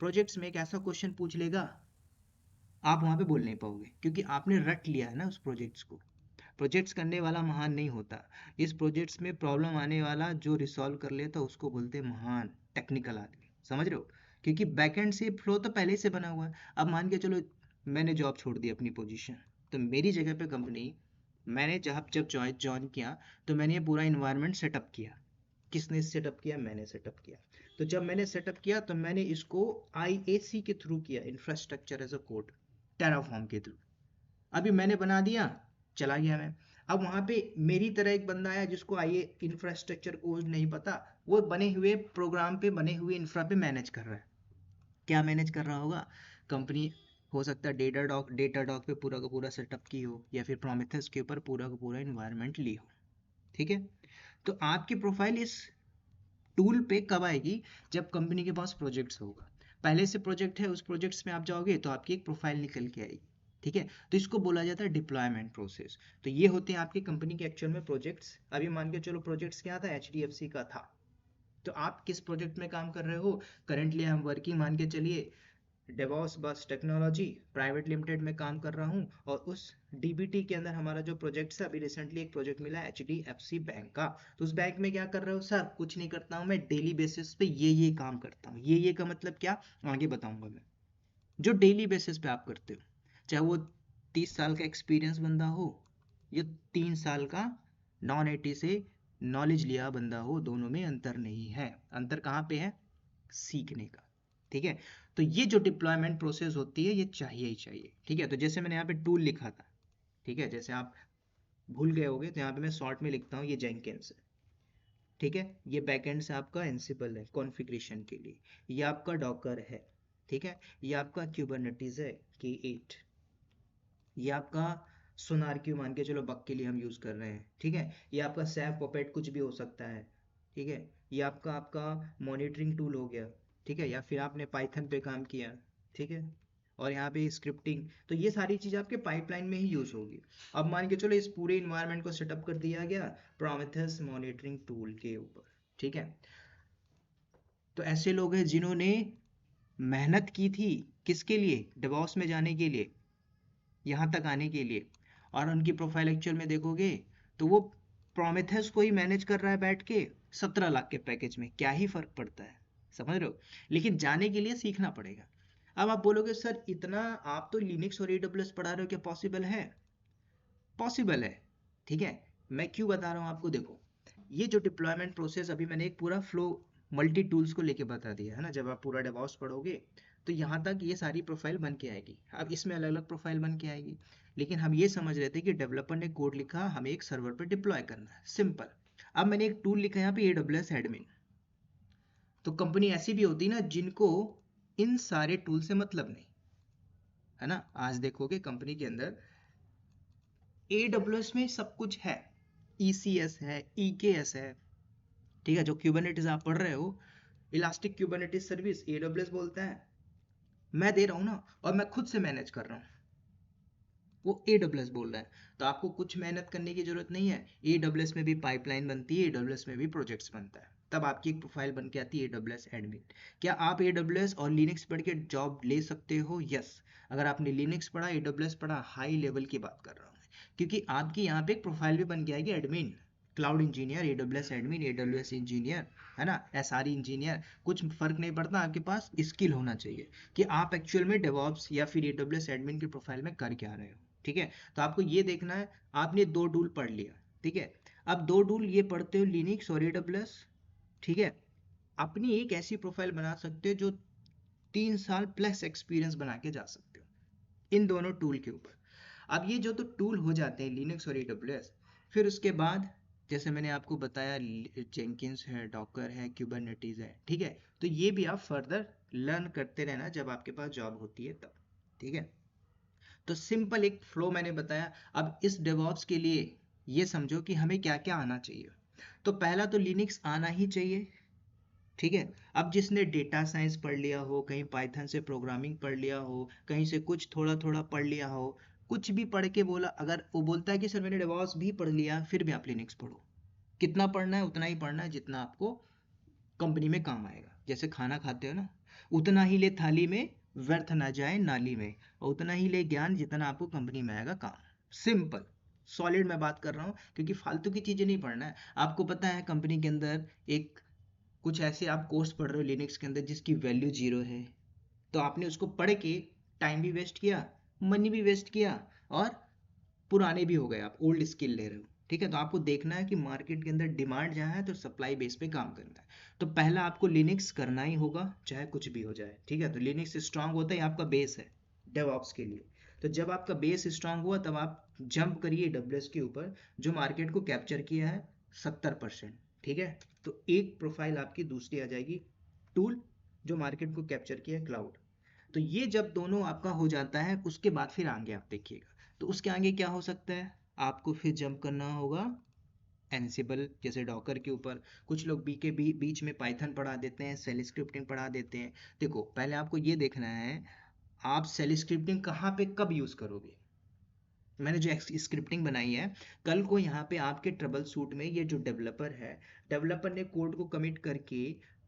प्रोजेक्ट्स में एक ऐसा क्वेश्चन पूछ लेगा, आप वहां पे बोल नहीं पाओगे क्योंकि आपने रट लिया है ना उस प्रोजेक्ट्स को। प्रोजेक्ट्स करने वाला महान नहीं होता, इस प्रोजेक्ट्स में प्रॉब्लम आने वाला जो रिसॉल्व कर लेता उसको बोलते हैं महान टेक्निकल आदमी, समझ रहे हो? क्योंकि बैकएंड से फ्लो तो पहले से बना हुआ है। अब मान के चलो मैंने जॉब छोड़ दी अपनी पोजीशन, तो मेरी जगह पे कंपनी, मैंने जब ज्वाइन किया तो मैंने ये पूरा इन्वायरमेंट सेटअप किया। किसने सेटअप किया? मैंने सेटअप किया। तो जब मैंने सेटअप किया तो मैंने इसको IAC के थ्रू किया, infrastructure as a code, Terraform के थ्रू। अभी मैंने बना दिया, चला गया मैं। अब वहां पे मेरी तरह एक बंदा है जिसको आईए इंफ्रास्ट्रक्चर कोड नहीं पता, वो बने हुए प्रोग्राम पे, बने हुए इंफ्रा पे मैनेज कर रहा है। क्या मैनेज कर रहा होगा? कंपनी हो सकता है डेटा डॉक पे पूरा का पूरा सेटअप की हो, या फिर प्रोमेथेस के ऊपर पूरा का पूरा इन्वायरमेंट ली हो। ठीक है, तो आपकी प्रोफाइल इस टूल पे कब आएगी? जब कंपनी के पास प्रोजेक्ट्स होगा। पहले से प्रोजेक्ट है, उस प्रोजेक्ट्स में आप जाओगे तो आपकी एक प्रोफाइल निकल के आएगी। ठीक है, तो इसको बोला जाता है डिप्लॉयमेंट प्रोसेस। तो ये होते हैं आपकी कंपनी के एक्चुअल में प्रोजेक्ट्स। अभी मान के चलो प्रोजेक्ट्स क्या था, HDFC का था, तो आप किस प्रोजेक्ट में काम कर रहे हो? करेंटली हम वर्किंग, मान के चलिए, डेवॉस बस टेक्नोलॉजी प्राइवेट लिमिटेड में काम कर रहा हूँ, और उस DBT के अंदर हमारा जो प्रोजेक्ट है, अभी रिसेंटली एक प्रोजेक्ट मिला है HDFC बैंक का। तो उस बैंक में क्या कर रहे हो सर? कुछ नहीं करता हूँ मैं, डेली बेसिस पे ये काम करता हूँ। ये का मतलब क्या, आगे बताऊंगा मैं। जो डेली बेसिस पे आप करते हो, चाहे वो 30 साल का एक्सपीरियंस बंदा हो या 3 साल का नॉन IT से नॉलेज लिया बंदा हो, दोनों में अंतर नहीं है। अंतर कहाँ पे है? सीखने का। ठीक है, तो ये जो डिप्लॉयमेंट प्रोसेस होती है, ये चाहिए ही चाहिए। ठीक है, तो जैसे मैंने यहाँ पे टूल लिखा था, ठीक है, जैसे आप भूल गए होगे तो यहाँ पे मैं शॉर्ट में लिखता हूँ, ये जेंकिंस है। ठीक है, ये बैकएंड से आपका एंसिबल है कॉन्फ़िगरेशन के लिए, ये आपका डॉकर है। ठीक है, ये आपका क्यूबरनेटिस है K8, ये आपका सोनार क्यू, मान के चलो बग के लिए हम यूज़ कर रहे हैं। ठीक है, ये आपका सैप पपेट कुछ भी हो सकता है। ठीक है, ये आपका मॉनिटरिंग टूल हो गया। ठीक है, या फिर आपने पाइथन पे काम किया। ठीक है, और यहाँ पे स्क्रिप्टिंग, तो ये सारी चीज़ आपके पाइपलाइन में ही यूज़ होगी। अब मान के चलो इस पूरे इन्वायरमेंट को सेटअप कर दिया गया प्रोमेथेस मॉनिटरिंग टूल के ऊपर। ठीक है, तो ऐसे लोग हैं जिन्होंने मेहनत की थी, किसके लिए? डेवॉप्स में जाने के लिए, यहाँ तक आने के लिए। और उनकी प्रोफाइल एक्चुअल में देखोगे तो वो प्रोमेथेस को ही मैनेज कर रहा है बैठ के 17 लाख के पैकेज में। क्या ही फर्क पड़ता है, समझ रहे हो? लेकिन जाने के लिए सीखना पड़ेगा। अब आप बोलोगे सर इतना आप तो लिनक्स और AWS पढ़ा रहे हो, क्या पॉसिबल है? पॉसिबल है। ठीक है, मैं क्यों बता रहा हूँ आपको, देखो ये जो डिप्लॉयमेंट प्रोसेस, अभी मैंने एक पूरा फ्लो मल्टी टूल्स को लेके बता दिया है ना। जब आप पूरा डेवॉप्स पढ़ोगे तो यहाँ तक ये सारी प्रोफाइल बन के आएगी। अब इसमें अलग अलग प्रोफाइल बन के आएगी, लेकिन हम ये समझ रहे थे कि डेवलपर ने कोड लिखा, हमें एक सर्वर पर डिप्लॉय करना है, सिंपल। अब मैंने एक टूल लिखा यहाँ पे AWS एडमिन। तो कंपनी ऐसी भी होती है ना जिनको इन सारे टूल से मतलब नहीं है ना। आज देखोगे कंपनी के अंदर AWS में सब कुछ है, ECS है, EKS है। ठीक है, जो क्यूबरनेटिस आप पढ़ रहे हो, इलास्टिक क्यूबरनेटिस सर्विस AWS बोलता है, मैं दे रहा हूँ ना, और मैं खुद से मैनेज कर रहा हूँ, वो AWS बोल रहा है। तो आपको कुछ मेहनत करने की जरूरत नहीं है। AWS में भी पाइपलाइन बनती है, AWS में भी प्रोजेक्ट्स बनता है, तब आपकी एक प्रोफाइल बन के आती है AWS एडमिन। क्या आप AWS और लिनक्स पढ़ के जॉब ले सकते हो? यस। अगर आपने लिनक्स पढ़ा, AWS पढ़ा, हाई लेवल की बात कर रहा हूँ मैं, क्योंकि आपकी यहाँ पे एक प्रोफाइल भी बन के आएगी, admin, cloud engineer, AWS admin, AWS engineer, है ना, SRE इंजीनियर। कुछ फर्क नहीं पड़ता, आपके पास स्किल होना चाहिए कि आप एक्चुअल में डेवॉप्स या फिर AWS एडमिन की प्रोफाइल में कर क्या रहे हो। ठीक है, तो आपको ये देखना है, आपने 2 टूल पढ़ लिया। ठीक है, अब 2 टूल ये पढ़ते हो, लिनक्स और AWS। ठीक है, अपनी एक ऐसी प्रोफाइल बना सकते हो जो 3 साल प्लस एक्सपीरियंस बना के जा सकते हो इन दोनों टूल के ऊपर। अब ये जो तो टूल हो जाते हैं लिनक्स और AWS, फिर उसके बाद जैसे मैंने आपको बताया जेंकिंस है, डॉकर है, क्यूबरनेटिस है। ठीक है, तो ये भी आप फर्दर लर्न करते रहना जब आपके पास जॉब होती है तब। ठीक है, तो सिंपल एक फ्लो मैंने बताया। अब इस डेवॉप्स के लिए ये समझो कि हमें क्या क्या आना चाहिए। तो पहला तो लिनक्स आना ही चाहिए। ठीक है, अब जिसने डेटा साइंस पढ़ लिया हो, कहीं पाइथन से प्रोग्रामिंग पढ़ लिया हो, कहीं से कुछ थोड़ा थोड़ा पढ़ लिया हो, कुछ भी पढ़ के बोला, अगर वो बोलता है कि सर मैंने डेवॉप्स भी पढ़ लिया, फिर भी आप लिनक्स पढ़ो। कितना पढ़ना है? उतना ही पढ़ना है जितना आपको कंपनी में काम आएगा। जैसे खाना खाते हो ना, उतना ही ले थाली में, व्यर्थ ना जाए नाली में, और उतना ही ले ज्ञान जितना आपको कंपनी में आएगा काम। सिंपल सॉलिड मैं बात कर रहा हूँ, क्योंकि फालतू की चीजें नहीं पढ़ना है। आपको पता है कंपनी के अंदर एक कुछ ऐसे आप कोर्स पढ़ रहे हो लिनक्स के अंदर जिसकी वैल्यू 0 है, तो आपने उसको पढ़ के टाइम भी वेस्ट किया, मनी भी वेस्ट किया, और पुराने भी हो गए, आप ओल्ड स्किल ले रहे हो, ठीक है। तो आपको देखना है कि मार्केट के अंदर डिमांड जहाँ है तो सप्लाई बेस पे काम करना है। तो पहला आपको लिनक्स करना ही होगा, चाहे कुछ भी हो जाए, ठीक है। तो लिनक्स स्ट्रांग होता है, आपका बेस है डेवऑप्स के लिए। तो जब आपका बेस स्ट्रांग हुआ तब आप जंप करिए AWS के ऊपर, जो मार्केट को कैप्चर किया है 70%, ठीक है। तो एक प्रोफाइल आपकी दूसरी आ जाएगी, टूल जो मार्केट को कैप्चर किया है क्लाउड। तो ये जब दोनों आपका हो जाता है उसके बाद फिर आगे आप देखिएगा, तो उसके आगे क्या हो सकता है, आपको फिर जंप करना होगा एनसिबल जैसे डॉकर के ऊपर। कुछ लोग बीच में पाइथन पढ़ा देते हैं, सेल स्क्रिप्टिंग पढ़ा देते हैं। देखो पहले आपको ये देखना है आप सेल स्क्रिप्टिंग कहाँ पे कब यूज़ करोगे। मैंने जो स्क्रिप्टिंग बनाई है, कल को यहाँ पे आपके ट्रबल शूट में ये जो डेवलपर है, डेवलपर ने कोड को कमिट करके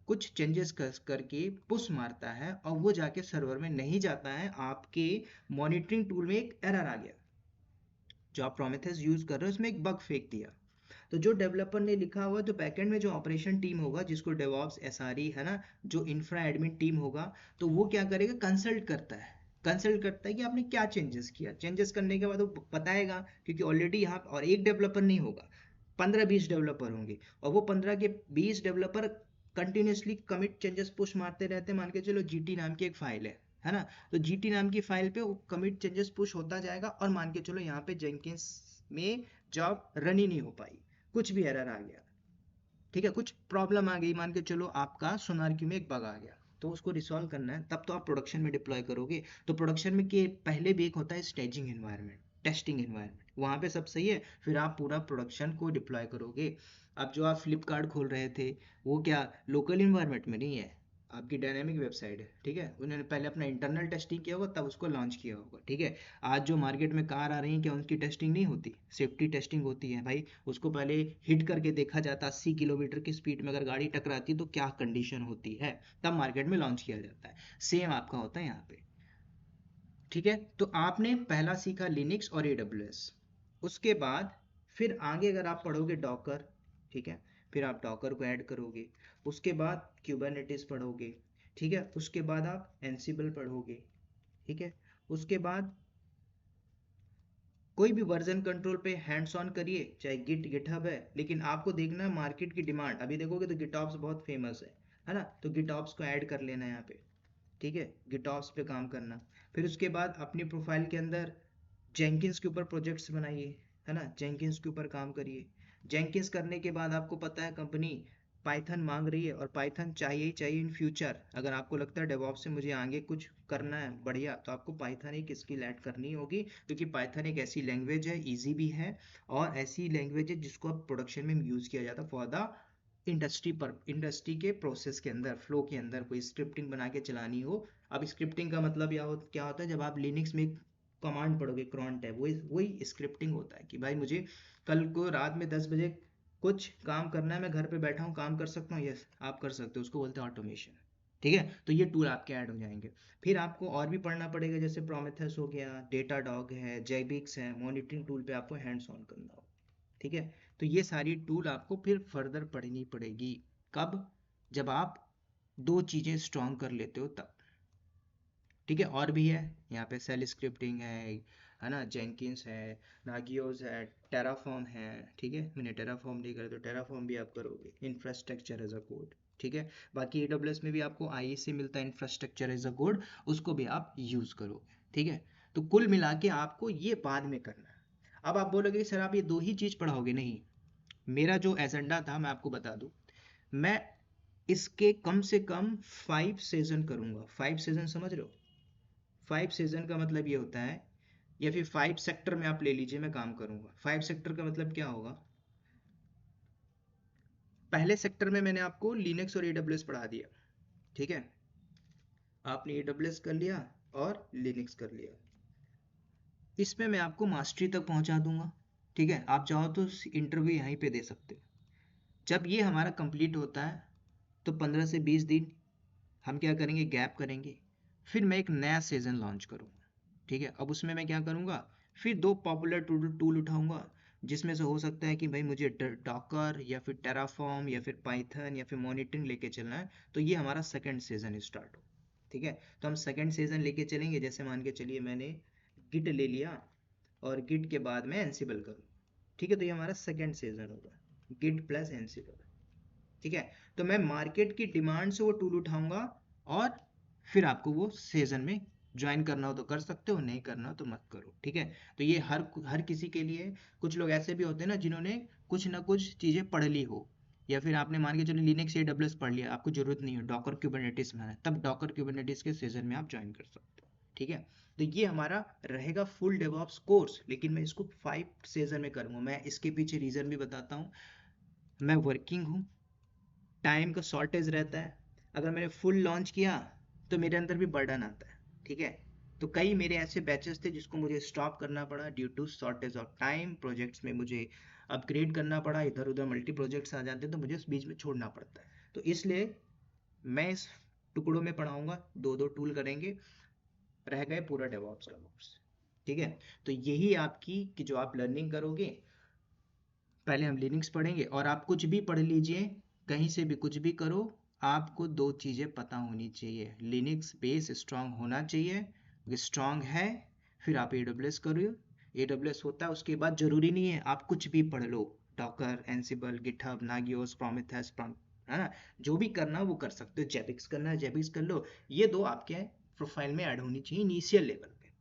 कुछ चेंजेस करके पुश मारता है और वो जाके सर्वर में नहीं जाता है, आपके मॉनिटरिंग टूल में एक एरर आ गया, जो आप प्रोमेथेस यूज कर रहे हो उसमें एक बग फेंक दिया। तो जो डेवलपर ने लिखा हुआ, तो बैकएंड में जो ऑपरेशन टीम होगा जिसको डेवऑप्स एसआरई है ना, जो इंफ्रा एडमिन टीम होगा, तो वो क्या करेगा, कंसल्ट करता है, कंसल्ट करता है कि आपने क्या चेंजेस किया। चेंजेस करने के बाद वो बताएगा, क्योंकि ऑलरेडी यहाँ और एक डेवलपर नहीं होगा, 15-20 डेवलपर होंगे, और वो 15 के 20 developer continuously commit changes push मारते रहते हैं। मान के चलो जीटी नाम की एक फाइल है ना, तो जीटी नाम की फाइल पे वो कमिट चेंजेस पुश होता जाएगा, और मान के चलो यहाँ पे जेंकिंस में जॉब रन ही नहीं हो पाई, कुछ भी एरर आ गया, ठीक है, कुछ प्रॉब्लम आ गई, मान के चलो आपका सोनार में एक बग आ गया, तो उसको रिसॉल्व करना है, तब तो आप प्रोडक्शन में डिप्लॉय करोगे। तो प्रोडक्शन में के पहले भी एक होता है स्टेजिंग एनवायरनमेंट, टेस्टिंग एनवायरनमेंट, वहां पे सब सही है, फिर आप पूरा प्रोडक्शन को डिप्लॉय करोगे। अब जो आप फ्लिपकार्ट खोल रहे थे, वो क्या लोकल इन्वायरमेंट में नहीं है, आपकी डायनेमिक वेबसाइट है, ठीक है। उन्होंने पहले अपना इंटरनल टेस्टिंग किया होगा, तब उसको लॉन्च किया होगा, ठीक है। आज जो मार्केट में कार आ रही है, क्या उनकी टेस्टिंग नहीं होती, सेफ्टी टेस्टिंग होती है भाई। उसको पहले हिट करके देखा जाता, 80 किलोमीटर की स्पीड में अगर गाड़ी टकराती है तो क्या कंडीशन होती है, तब मार्केट में लॉन्च किया जाता है। सेम आपका होता है यहाँ पे, ठीक है। तो आपने पहला सीखा लिनक्स और AWS, उसके बाद फिर आगे अगर आप पढ़ोगे डॉकर, ठीक है, फिर आप डॉकर को ऐड करोगे, उसके बाद क्यूबरनेटिस पढ़ोगे, ठीक है, उसके बाद आप एनसिबल पढ़ोगे, ठीक है, उसके बाद कोई भी वर्जन कंट्रोल पे हैंड्स ऑन करिए, चाहे गिटहब है, लेकिन आपको देखना है मार्केट की डिमांड। अभी देखोगे तो गिटऑप्स बहुत फेमस है ना, तो गिटऑप्स को ऐड कर लेना यहाँ पे, ठीक है, गिटऑप्स पे काम करना। फिर उसके बाद अपनी प्रोफाइल के अंदर जेंकिंस के ऊपर प्रोजेक्ट्स बनाइए, है ना, जेंकिंस के ऊपर काम करिए। जेंकिंस करने के बाद आपको पता है कंपनी पाइथन मांग रही है, और पाइथन चाहिए ही चाहिए इन फ्यूचर। अगर आपको लगता है डेवऑप्स से मुझे आगे कुछ करना है बढ़िया, तो आपको पाइथन एक स्किल ऐड करनी होगी, क्योंकि पाइथन एक ऐसी लैंग्वेज है, इजी भी है, और ऐसी लैंग्वेज है जिसको अब प्रोडक्शन में यूज़ किया जाता है फॉर द इंडस्ट्री के प्रोसेस के अंदर, फ्लो के अंदर कोई स्क्रिप्टिंग बना के चलानी हो। अब स्क्रिप्टिंग का मतलब क्या होता है, जब आप लिनक्स में कमांड पढ़ोगे क्रॉन्ट है, वही वही स्क्रिप्टिंग होता है, कि भाई मुझे कल को रात में 10 बजे कुछ काम करना है, मैं घर पे बैठा हूँ काम कर सकता हूँ, यस आप कर सकते हो, उसको बोलते हैं ऑटोमेशन, ठीक है। तो ये टूल आपके ऐड हो जाएंगे। फिर आपको और भी पढ़ना पड़ेगा, जैसे प्रोमेथेस हो गया, डेटाडॉग है, जेबिक्स है, मॉनिटरिंग टूल पे आपको हैंड्स ऑन करना हो, ठीक है। तो ये सारी टूल आपको फिर फर्दर पढ़नी पड़ेगी, कब, जब आप दो चीज़ें स्ट्रॉन्ग कर लेते हो तब, ठीक है। और भी है यहाँ पे, सेल स्क्रिप्टिंग है ना, जेंकिंस है, नागियोस है, टेराफॉर्म है, ठीक है। मैंने टेराफॉर्म नहीं करा, तो टेराफॉर्म भी आप करोगे, इंफ्रास्ट्रक्चर एज अ कोड, ठीक है। बाकी AWS में भी आपको IE से मिलता है इंफ्रास्ट्रक्चर एज अ कोड, उसको भी आप यूज़ करोगे, ठीक है। तो कुल मिला के आपको ये बाद में करना है। अब आप बोलोगे सर आप ये दो ही चीज़ पढ़ाओगे, नहीं, मेरा जो एजेंडा था मैं आपको बता दूं, मैं इसके कम से कम 5 सीजन करूंगा। 5 सीजन समझ रहे हो, 5 सीजन का मतलब ये होता है, या फिर 5 सेक्टर में आप ले लीजिए, मैं काम करूंगा। 5 सेक्टर का मतलब क्या होगा, पहले सेक्टर में मैंने आपको लिनक्स और AWS पढ़ा दिया, ठीक है, आपने AWS कर लिया और लिनक्स कर लिया, इसमें मैं आपको मास्टरी तक पहुंचा दूंगा, ठीक है। आप चाहो तो इंटरव्यू यहीं पे दे सकते हो। जब ये हमारा कंप्लीट होता है तो 15 से 20 दिन हम क्या करेंगे, गैप करेंगे, फिर मैं एक नया सीजन लॉन्च करूंगा, ठीक है। अब उसमें मैं क्या करूंगा, फिर दो पॉपुलर टूल उठाऊंगा, जिसमें से हो सकता है कि भाई मुझे डॉकर या फिर टेराफॉर्म या फिर पाइथन या फिर मॉनिटरिंग लेके चलना है, तो ये हमारा सेकंड सीजन स्टार्ट हो, ठीक है। तो हम सेकंड सीजन लेके चलेंगे, जैसे मान के चलिए मैंने गिट ले लिया, और गिट के बाद मैं एंसिबल करूँ। ठीक है, तो ये हमारा सेकेंड सीजन होगा, गिट प्लस एंसिबल। ठीक है, तो मैं मार्केट की डिमांड से वो टूल उठाऊंगा और फिर आपको वो सीजन में ज्वाइन करना हो तो कर सकते हो, नहीं करना हो तो मत करो। ठीक है, तो ये हर किसी के लिए। कुछ लोग ऐसे भी होते हैं ना जिन्होंने कुछ ना कुछ चीज़ें पढ़ ली हो, या फिर आपने मान के चलो लिनक्स AWS पढ़ लिया, आपको जरूरत नहीं है, डॉकर क्यूबरनेटिस में है, तब डॉकर क्यूबरनेटिस के सीजन में आप ज्वाइन कर सकते हो। ठीक है, तो ये हमारा रहेगा फुल डेवऑप्स कोर्स, लेकिन मैं इसको 5 सीजन में करूँगा। मैं इसके पीछे रीज़न भी बताता हूँ। मैं वर्किंग हूँ, टाइम का शॉर्टेज रहता है, अगर मैंने फुल लॉन्च किया तो मेरे अंदर भी बर्डन आता है। ठीक है, तो कई मेरे ऐसे बैचेस थे जिसको मुझे स्टॉप करना पड़ा due to shortage of time, projects में मुझे अपग्रेड करना पड़ा, इधर उधर मल्टी प्रोजेक्ट्स आ जाते हैं तो मुझे उस बीच में छोड़ना पड़ता है। तो इसलिए मैं इस टुकड़ों में पढ़ाऊंगा, दो दो टूल करेंगे, रह गए पूरा डेवऑप्स का कोर्स। ठीक है, तो यही आपकी कि जो आप लर्निंग करोगे, पहले हम लिनक्स पढ़ेंगे, और आप कुछ भी पढ़ लीजिए, कहीं से भी कुछ भी करो, आपको दो चीज़ें पता होनी चाहिए। लिनक्स बेस स्ट्रांग होना चाहिए, स्ट्रांग है फिर आप AWS करो। AWS होता है उसके बाद जरूरी नहीं है आप कुछ भी पढ़ लो, डॉकर, एंसिबल, गिटहब, नागियोस, प्रोमेथेस, है ना, जो भी करना वो कर सकते हो। जेबिक्स करना है जेबिक्स कर लो, ये दो आपके प्रोफाइल में ऐड होनी चाहिए इनिशियल लेवल पे।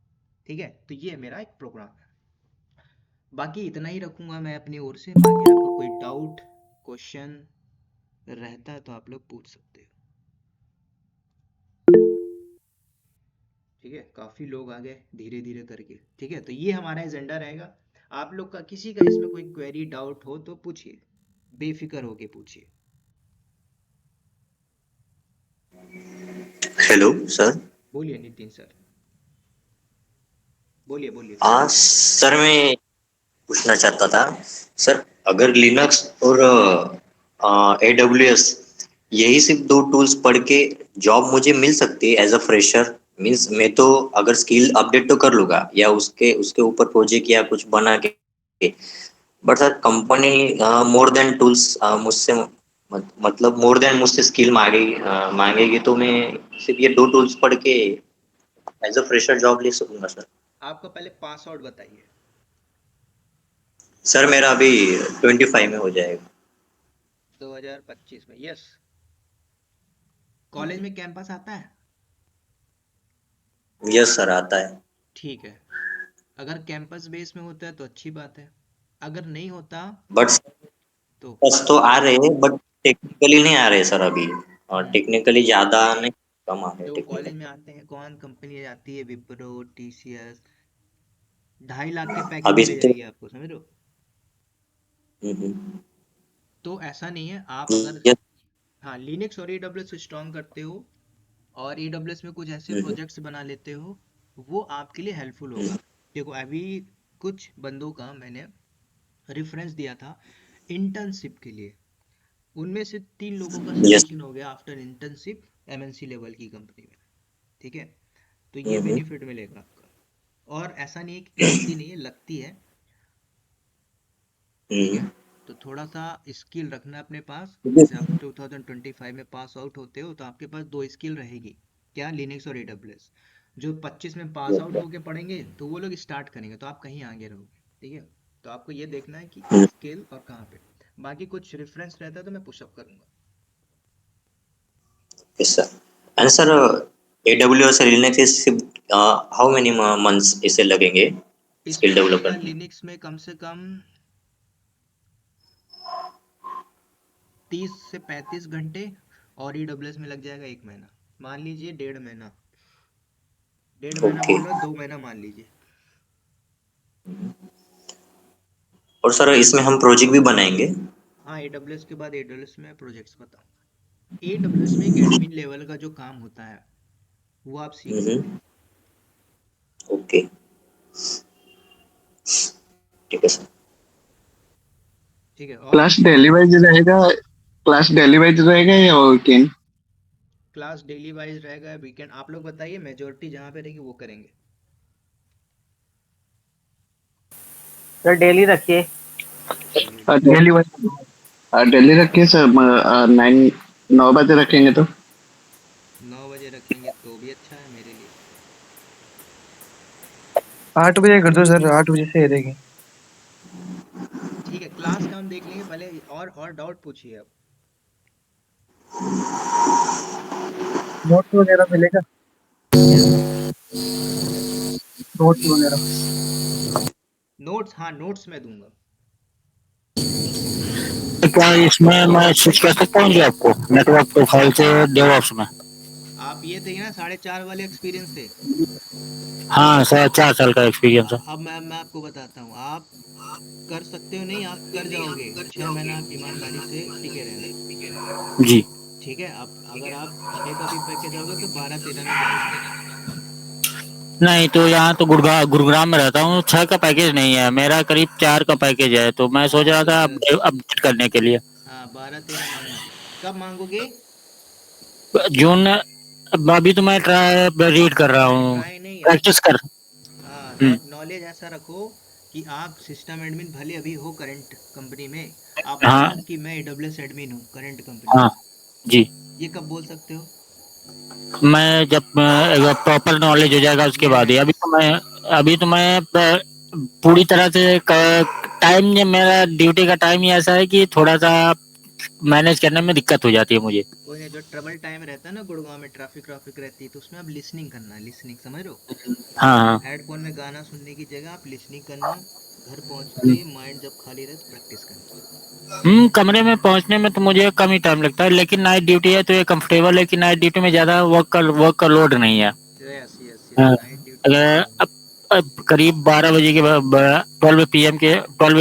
ठीक है, तो ये मेरा एक प्रोग्राम है। बाकी इतना ही रखूंगा मैं अपनी ओर से, बाकी आपका कोई डाउट क्वेश्चन रहता है तो आप लोग पूछ सकते हो। ठीक है, काफी लोग आ गए धीरे धीरे करके। ठीक है, तो ये हमारा एजेंडा रहेगा। आप लोग का किसी का इसमें कोई क्वेरी डाउट हो तो पूछिए, बेफिक्र होके पूछिए। Hello sir. बोलिए नितिन सर, बोलिए बोलिए। सर मैं पूछना चाहता था सर, अगर लिनक्स और AWS यही सिर्फ दो टूल्स पढ़ के जॉब मुझे मिल सकती है एज अ फ्रेशर? मींस मैं तो अगर स्किल अपडेट तो कर लूंगा या उसके उसके ऊपर प्रोजेक्ट या कुछ बना के, but sir company more than tools मुझसे मतलब मोर देन मुझसे स्किल मांगेगी, तो मैं सिर्फ ये दो टूल्स पढ़ के एज अ फ्रेशर जॉब ले सकूंगा सर? आपका पहले पास आउट बताइए। सर मेरा अभी 25 में हो जाएगा। 2025 में, यस। कॉलेज में कैंपस आता है? यस सर, आता है। ठीक है, अगर कैंपस बेस में होता है तो अच्छी बात है, अगर नहीं होता बट तो बस तो आ रहे हैं, बट टेक्निकली नहीं आ रहे सर अभी। और हम्म, टेक्निकली ज्यादा नहीं, कम आ रहे जो टेक्निकल। कॉलेज में आते हैं कौन कंपनी आती है, विप्रो, TCS, 2.5 लाख के पैकेज अभी में ले तो जाएगी आपको, समझ रहे हो। हम्म, तो ऐसा नहीं है, आप अगर yes, हाँ लिनक्स और AWS स्ट्रॉन्ग करते हो और AWS में कुछ ऐसे हम्म, प्रोजेक्ट्स बना लेते हो, वो आपके लिए हेल्पफुल होगा। देखो अभी कुछ बंदों का मैंने रेफरेंस दिया था इंटर्नशिप के लिए, उनमें से 3 लोगों का yes, सिलेक्शन हो गया आफ्टर इंटर्नशिप MNC लेवल की कंपनी में। ठीक है, तो ये हम्म, बेनिफिट मिलेगा आपका। और ऐसा नहीं है कि मिलती नहीं है, लगती है। ठीक है, हम्म, तो थोड़ा सा स्किल रखना अपने पास। yes, जैसे आप 2025 में पास आउट होते हो तो आपके पास दो स्किल रहेगी, क्या, लिनक्स और AWS। जो 25 में पास आउट होके पढ़ेंगे तो वो लोग स्टार्ट करेंगे तो आप कहीं आगे रहोगे। ठीक है, तो आपको ये देखना है कि स्किल और कहाँ पे। बाकी कुछ रेफरेंस रहता है तो मैं पुशअप करूंगा। yes sir. And sir, AWS और Linux is how many months इसे लगेंगे इसमें स्किल लगेगा डेवलपमेंट? लिनक्स में कम से कम 30 से 35 घंटे, और AWS में लग जाएगा 1 महीना। मान लीजिए 1.5 महीना, 1.5 महीना ओके। बोल रहा, 2 महीना मान लीजिए। और सर इसमें हम प्रोजेक्ट भी बनाएंगे? हाँ, AWS के बाद AWS में प्रोजेक्ट्स बताऊंगा। AWS में एक एडमिन लेवल का जो काम होता है वो आप सीखोगे। ओके, ठीक है सर। ठीक है, और क्लास डेली वाइज रहेगा? क्लास डेली वाइज रहेगा या वीकेंड? क्लास डेली वाइज रहेगा, वीकेंड आप लोग बताइए, मेजोरिटी जहाँ पे रहेगी वो करेंगे। सर डेली रखिए। डेली रखिए, डेली वाइज, डेली रखिए सर। 9 बजे रखेंगे तो? 9 बजे रखेंगे तो भी अच्छा है मेरे लिए। 8 बजे कर दो सर, 8 बजे से रहेगी। ठीक है, क्लास का हम देख लेंगे पहले, और डाउट पूछिए अब। नोट्स वगैरह मिलेगा? क्या? नोट्स वगैरह? नोट्स, हाँ नोट्स मैं दूंगा। तो क्या इसमें मैं स्विच कर सकता हूँ जी आपको नेटवर्क प्रोफाइल से डेवऑप्स में? आप ये थे ना 4.5 वाले एक्सपीरियंस थे। हाँ सर, 4 साल का एक्सपीरियंस है। अब मैं आपको बताता हूँ, आप कर सकते हो, नहीं आप कर जाओगे, 6 महीना आप ईमानदारी से टिके रहना। जी। ठीक है, आप अगर आप 6 का भी पैकेज आओगे तो 12-13 में जाओगे। नहीं तो यहाँ तो गुरुग्राम में रहता हूँ, 6 का पैकेज नहीं है मेरा, करीब 4 का पैकेज है, तो मैं सोच हाँ रहा तो था अपडेट करने के लिए। हाँ 12-13 मांगना। कब मांगोगे? जून। अभी तो मैं ट्राई रीड कर रहा हूँ, ट्राई नहीं आप, प्रैक्टिस कर। हाँ हम्म, नॉलेज ऐसा रखो कि आप सिस्टम एडमिन भले अभी हो करंट कंपनी में, आप हाँ बोलो कि मैं AWS एडमिन हूँ करंट कंपनी हाँ में। जी। ये कब बोल सकते हो? मैं जब प्रॉपर नॉलेज हो जाएगा उसके बाद ही, यस। अभी तो मैं पूरी तरह से टाइम, मेरा ड्यूटी का टाइम ही ऐसा है कि थोड़ा सा मैनेज करने में दिक्कत हो जाती है मुझे। कोई नहीं, जो ट्रबल टाइम रहता है ना गुड़गांव में, ट्रैफिक ट्रैफिक रहती है, तो उसमें आप लिसनिंग करना, लिसनिंग समझ रहे हो? हाँ हाँ। हेडफोन में गाना सुनने की जगह आप लिसनिंग करना। घर पहुंच के माइंड जब खाली रहे तो प्रैक्टिस करना। कमरे में पहुंचने में तो मुझे कम ही टाइम लगता है, लेकिन नाइट ड्यूटी है तो ये कंफर्टेबल है कि नाइट ड्यूटी में ज़्यादा वर्क का लोड नहीं है। यस यस यस, हाँ, नाइट ड्यूटी में अगर तो। अब करीब 12 बजे के बाद, 12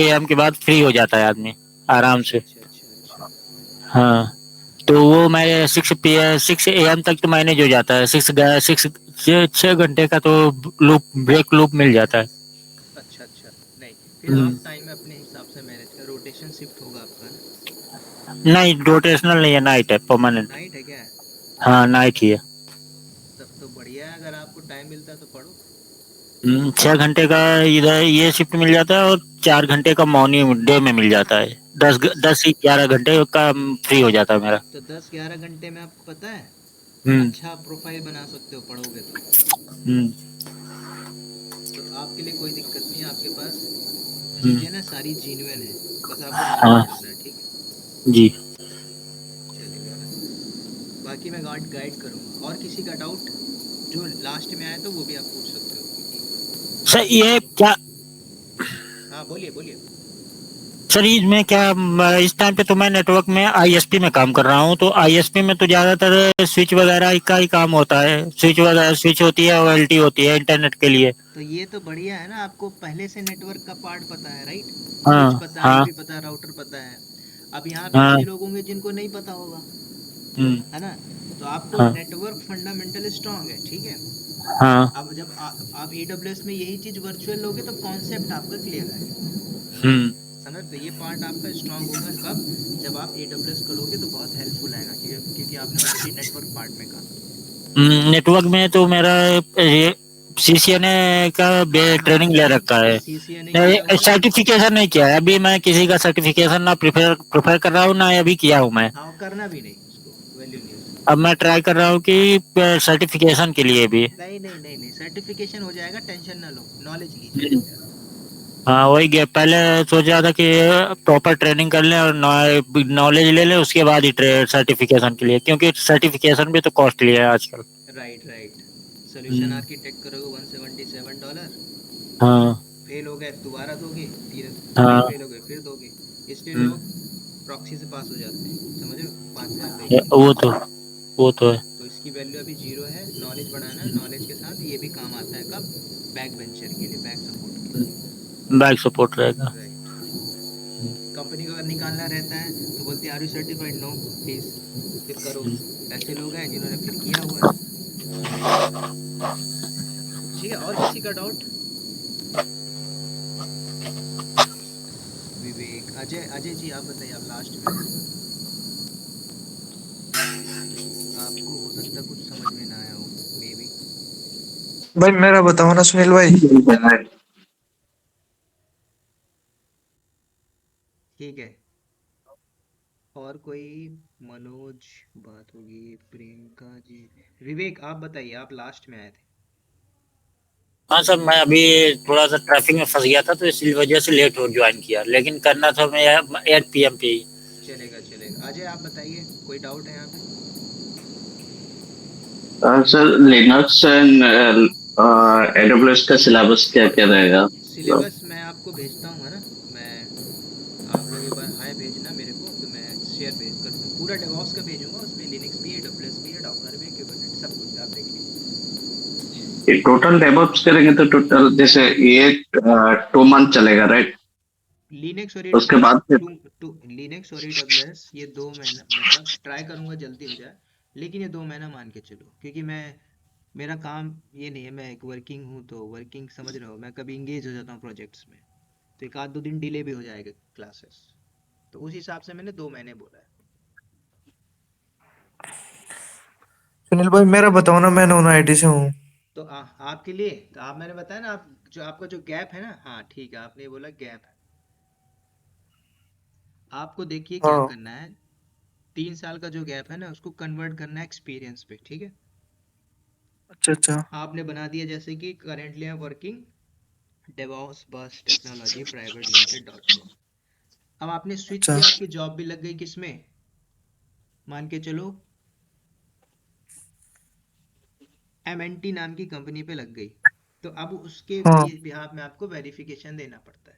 AM के बाद फ्री हो जाता है आदमी आराम अच्छा से। अच्छा अच्छा अच्छा। हाँ, तो वो मैं 6 AM तक तो मैनेज हो जाता है, 6 घंटे का तो ब्रेक लूप मिल जाता है। अच्छा अच्छा। नहीं, फिर हम्म, आप टाइम अपने हिसाब से मैनेज कर, रोटेशन शिफ्ट होगा आपका ना। नहीं रोटेशनल नहीं है, नाइट है परमानेंट। नाइट है क्या? हाँ नाइट ही है। तब तो बढ़िया है, अगर आपको टाइम मिलता है तो पढ़ो। 6 घंटे का इधर ये शिफ्ट मिल जाता है, और 4 घंटे का मॉर्निंग डे में मिल जाता है। दस दस 10 ही 11 घंटे का फ्री हो जाता है मेरा। तो 10-11 घंटे में आपको पता है, हम्म अच्छा प्रोफाइल बना सकते हो पढ़ोगे हम्म तो आपके लिए कोई दिक्कत नहीं है, आपके पास हम्म, चीज़ें ना सारी जेन्युइन है, बस आपको नॉलेज हाँ रखना है, ठीक है? जी। चलेगा ना? बाकी मैं गाइड गाइड करूँगा, और किसी का डाउट जो लास्ट में आया तो वो भी आप पूछ सकते हो, क्योंकि सर टाइम ये तो। क्या, हाँ बोलिए बोलिए। सर इसमें क्या, इस टाइम पे तो मैं नेटवर्क में आईएसपी में काम कर रहा हूँ, तो आईएसपी में तो ज्यादातर स्विच वगैरह का ही काम होता है, स्विच वगैरह स्विच होती है, ओएलटी होती है इंटरनेट के लिए। तो ये तो बढ़िया है ना, आपको पहले से नेटवर्क का पार्ट पता है, राइट? स्विच हाँ पता है, हाँ आईपी पता है, राउटर पता है। अब यहाँ भी हाँ। कई लोग होंगे जिनको नहीं पता होगा, हम्म, है ना? तो आपको हाँ नेटवर्क फंडामेंटल स्ट्रांग है, ठीक है? हाँ। अब जब आप AWS में यही चीज वर्चुअल लोगे तो कॉन्सेप्ट आपका क्लियर है, हम्म समझ? तो ये पार्ट आपका स्ट्रांग होगा कब? जब आप AWS करोगे तो बहुत हेल्पफुल आएगा, क्योंकि आपने ऑलरेडी नेटवर्क पार्ट में काम किया। नेटवर्क में तो मेरा ये सीसीएनए का हाँ हाँ, ट्रेनिंग ले रखा है। CCNA किया हुआ है। सर्टिफिकेशन नहीं किया है अभी, मैं किसी का सर्टिफिकेशन ना प्रिफर प्रिफर कर रहा हूँ, ना अभी किया हूँ मैं। हाँ, करना भी नहीं, उसको वैल्यू नहीं उसकी। अब मैं ट्राई कर रहा हूँ कि सर्टिफिकेशन के लिए भी। नहीं नहीं नहीं नहीं, सर्टिफिकेशन हो जाएगा, टेंशन ना लो, नॉलेज लीजिए पहले आप। हाँ वही पहले सोच रहा था कि प्रॉपर ट्रेनिंग कर लें और नॉलेज ले लें, उसके बाद ही सर्टिफिकेशन के लिए, क्योंकि सर्टिफिकेशन भी तो कॉस्टली है आजकल। Right right. सोल्यूशन हम्म, आर्किटेक्ट करोगे $177, हाँ फेल हो गए दोबारा दोगे, फिर हाँ। फेल हो गए फिर दोगे। इसलिए हम्म, लोग प्रॉक्सी से पास हो जाते हैं, समझ रहे हो? 5,000 दे के। वो तो है। तो इसकी वैल्यू अभी जीरो है, नॉलेज बढ़ाना, नॉलेज के साथ ये भी काम आता है कब? बैक बेंचर के लिए, बैक सपोर्ट के लिए। बैक सपोर्ट रहेगा। राइट। कंपनी को अगर निकालना रहता है तो बोलती है are you certified, no, please, फिर करो। ऐसे लोग हैं जिन्होंने फिर किया हुआ है। ठीक है, और किसी का डाउट? विवेक, अजय, अजय जी आप बताइए, आप लास्ट में आए थे, आपको हो सकता है कुछ समझ में ना आया हो, मे बी। भाई मेरा बताओ ना सुनील भाई। ठीक है, और कोई? मनोज, बात होगी, प्रियंका जी। विवेक आप बताइए, आप लास्ट में आए थे। हाँ सर, मैं अभी थोड़ा सा ट्रैफिक में फंस गया था तो इसी वजह से लेट हो ज्वाइन किया, लेकिन करना था मैं 8 PM पे ही। चलेगा चलेगा। अजय आप बताइए, कोई डाउट है यहाँ पे? सर लिनक्स एंड एडब्ल्यूएस का सिलेबस क्या क्या रहेगा मतलब? सिलेबस मैं आपको भेजता हूँ, है ना। मैं आप लोग एक बार हाय भेजना मेरे को, तो मैं शेयर भेज करता हूँ। पूरा डेवॉप्स का भेजूंगा, उसमें लिनक्स भी है, डब्ल्यूएस भी है, डॉकर भी है, कुबरनेट सब कुछ आप देख लीजिए। ये टोटल डेवऑप्स करेंगे तो टोटल जैसे ये 2 मंथ चलेगा, राइट? लिनक्स और उसके एडब्ल्यूएस बाद फिर टू टू लिनक्स और एडब्ल्यूएस ये 2 महीना, मतलब ट्राई करूंगा जल्दी हो जाए, लेकिन ये 2 महीना मान के चलो, क्योंकि मैं मेरा काम ये नहीं है, मैं एक वर्किंग हूँ, तो वर्किंग समझ रहे हो, मैं कभी इंगेज हो जाता हूँ प्रोजेक्ट्स में, तो एक आध दो दिन डिले भी हो जाएगा क्लासेस, तो उस हिसाब से मैंने 2 महीने बोला है। सुनील भाई मेरा बताओ ना, मैं नॉन आईटी से हूँ। तो आपके लिए तो आप, मैंने बताया ना, आप जो आपका जो गैप है ना, हाँ ठीक है, आपने ये बोला गैप है, आपको देखिए क्या हाँ। करना है। 3 साल का जो गैप है ना, उसको कन्वर्ट करना है एक्सपीरियंस पे, ठीक है। अच्छा अच्छा। आपने बना दिया जैसे कि currently I am working DevOps bus technology private limited dot com. अब आपने स्विच अच्छा। किया, आपकी जॉब भी लग गई किसमें, मान के चलो एमएनटी नाम की कंपनी पे लग गई, तो अब उसके हाँ। बिहाफ में आपको वेरिफिकेशन देना पड़ता है,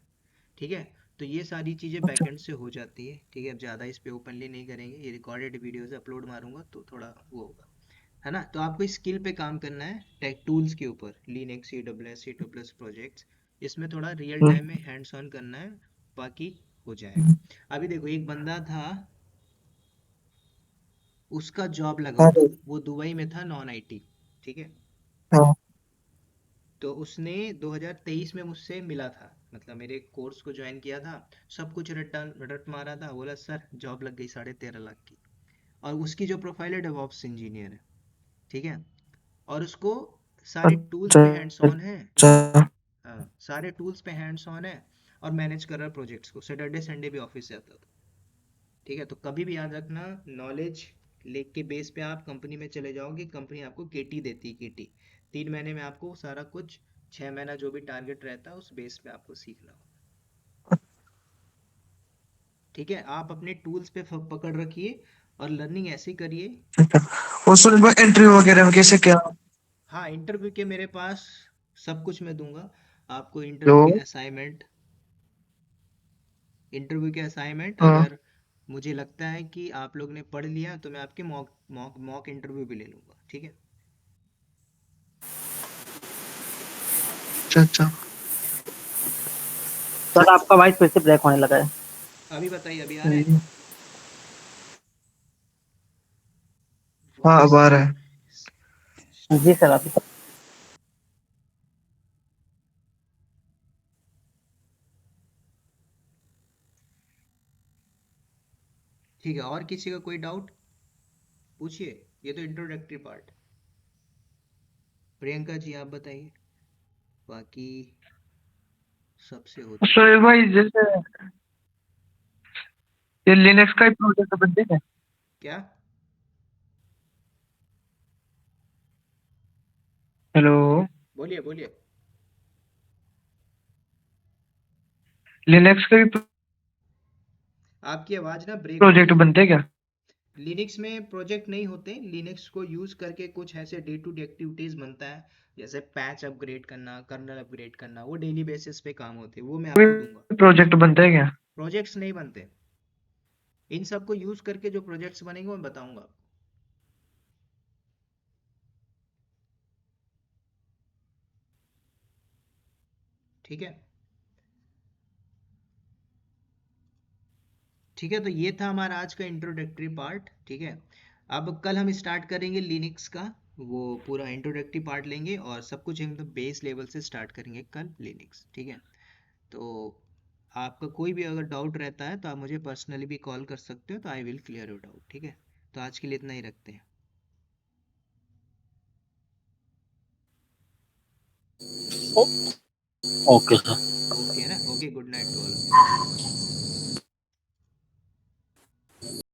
ठीक है। तो ये सारी चीज़ें अच्छा। बैकएंड से हो जाती है, ठीक है। अब ज़्यादा इस पे ओपनली नहीं करेंगे, ये रिकॉर्डेड वीडियोस अपलोड मारूंगा तो थोड़ा वो होगा, है ना। तो आपको स्किल पे काम करना है, टेक टूल्स के ऊपर, लिनक्स AWS प्रोजेक्ट्स, इसमें थोड़ा रियल हम्म। टाइम में हैंड्स ऑन करना है, बाकी हो जाएगा। अभी देखो एक बंदा था, उसका जॉब लगा, हाँ भाई। वो दुबई में था, नॉन आईटी, ठीक है। हाँ। तो उसने 2023 में मुझसे मिला था, मतलब मेरे कोर्स को ज्वाइन किया था, सब कुछ रट मारा था, बोला सर जॉब लग गई 13.5 लाख की, और उसकी जो प्रोफाइल है डेवऑप्स इंजीनियर है, ठीक है। और उसको सारे टूल्स अच्छा पे हैंड्स ऑन है, अच्छा। हाँ सारे टूल्स पे हैंड्स ऑन है, और मैनेज कर रहा है प्रोजेक्ट्स को, सैटरडे संडे भी ऑफिस से आता था, ठीक है। तो कभी भी याद रखना, नॉलेज लेक के बेस पे आप कंपनी में चले जाओगे, कंपनी आपको केटी देती है, केटी 3 महीने में आपको सारा कुछ, 6 महीना जो भी टारगेट रहता है उस बेस पे आपको सीखना होगा, ठीक है। आप अपने टूल्स पे पकड़ रखिए और लर्निंग ऐसे करिए। अच्छा। और सुनील भाई इंटरव्यू वगैरह में कैसे क्या? हाँ इंटरव्यू के मेरे पास सब कुछ मैं दूंगा आपको, जो। इंटरव्यू के असाइनमेंट हाँ। अगर मुझे लगता है कि आप लोग ने पढ़ लिया, तो मैं आपके मॉक मॉक मॉक इंटरव्यू भी ले लूंगा, ठीक है। अच्छा अच्छा। सर आपका वॉइस फिर से ब्रेक होने लगा है। अभी बताइए, अभी आ रहा है हम्म। हाँ वॉइस? अब आ रहा है। जी सर आप। ठीक है, और किसी का कोई डाउट पूछिए, ये तो इंट्रोडक्टरी पार्ट। प्रियंका जी आप बताइए, बाकी सबसे हो चुका सुनील है। भाई जैसे ये लिनक्स का ही प्रोजेक्ट बनते हैं। क्या? हेलो। बोलिए बोलिए। लिनक्स का भी आपकी आवाज ना ब्रेक हो रही प्रोजेक्ट है। बनते हैं क्या? लिनक्स में प्रोजेक्ट नहीं होते, लिनक्स को यूज करके कुछ ऐसे डे टू डे एक्टिविटीज बनता है, जैसे पैच अपग्रेड करना, कर्नल अपग्रेड करना, वो डेली बेसिस पे काम होते हैं, वो मैं आपको दूंगा। कोई प्रोजेक्ट बनते हैं क्या? प्रोजेक्ट्स नहीं बनते, इन सब को यूज करके जो प्रोजेक्ट्स बनेंगे मैं बताऊंगा आपको, ठीक है। ठीक है, तो ये था हमारा आज का इंट्रोडक्टरी पार्ट, ठीक है। अब कल हम स्टार्ट करेंगे लिनक्स का, वो पूरा इंट्रोडक्टरी पार्ट लेंगे और सब कुछ एकदम बेस लेवल से स्टार्ट करेंगे कल लिनक्स, ठीक है। तो आपका कोई भी अगर डाउट रहता है तो आप मुझे पर्सनली भी कॉल कर सकते हो, तो I will clear your doubt, ठीक है। तो आज के लिए इतना ही रखते हैं। Okay sir. ओके है ना, okay, good night to all of you.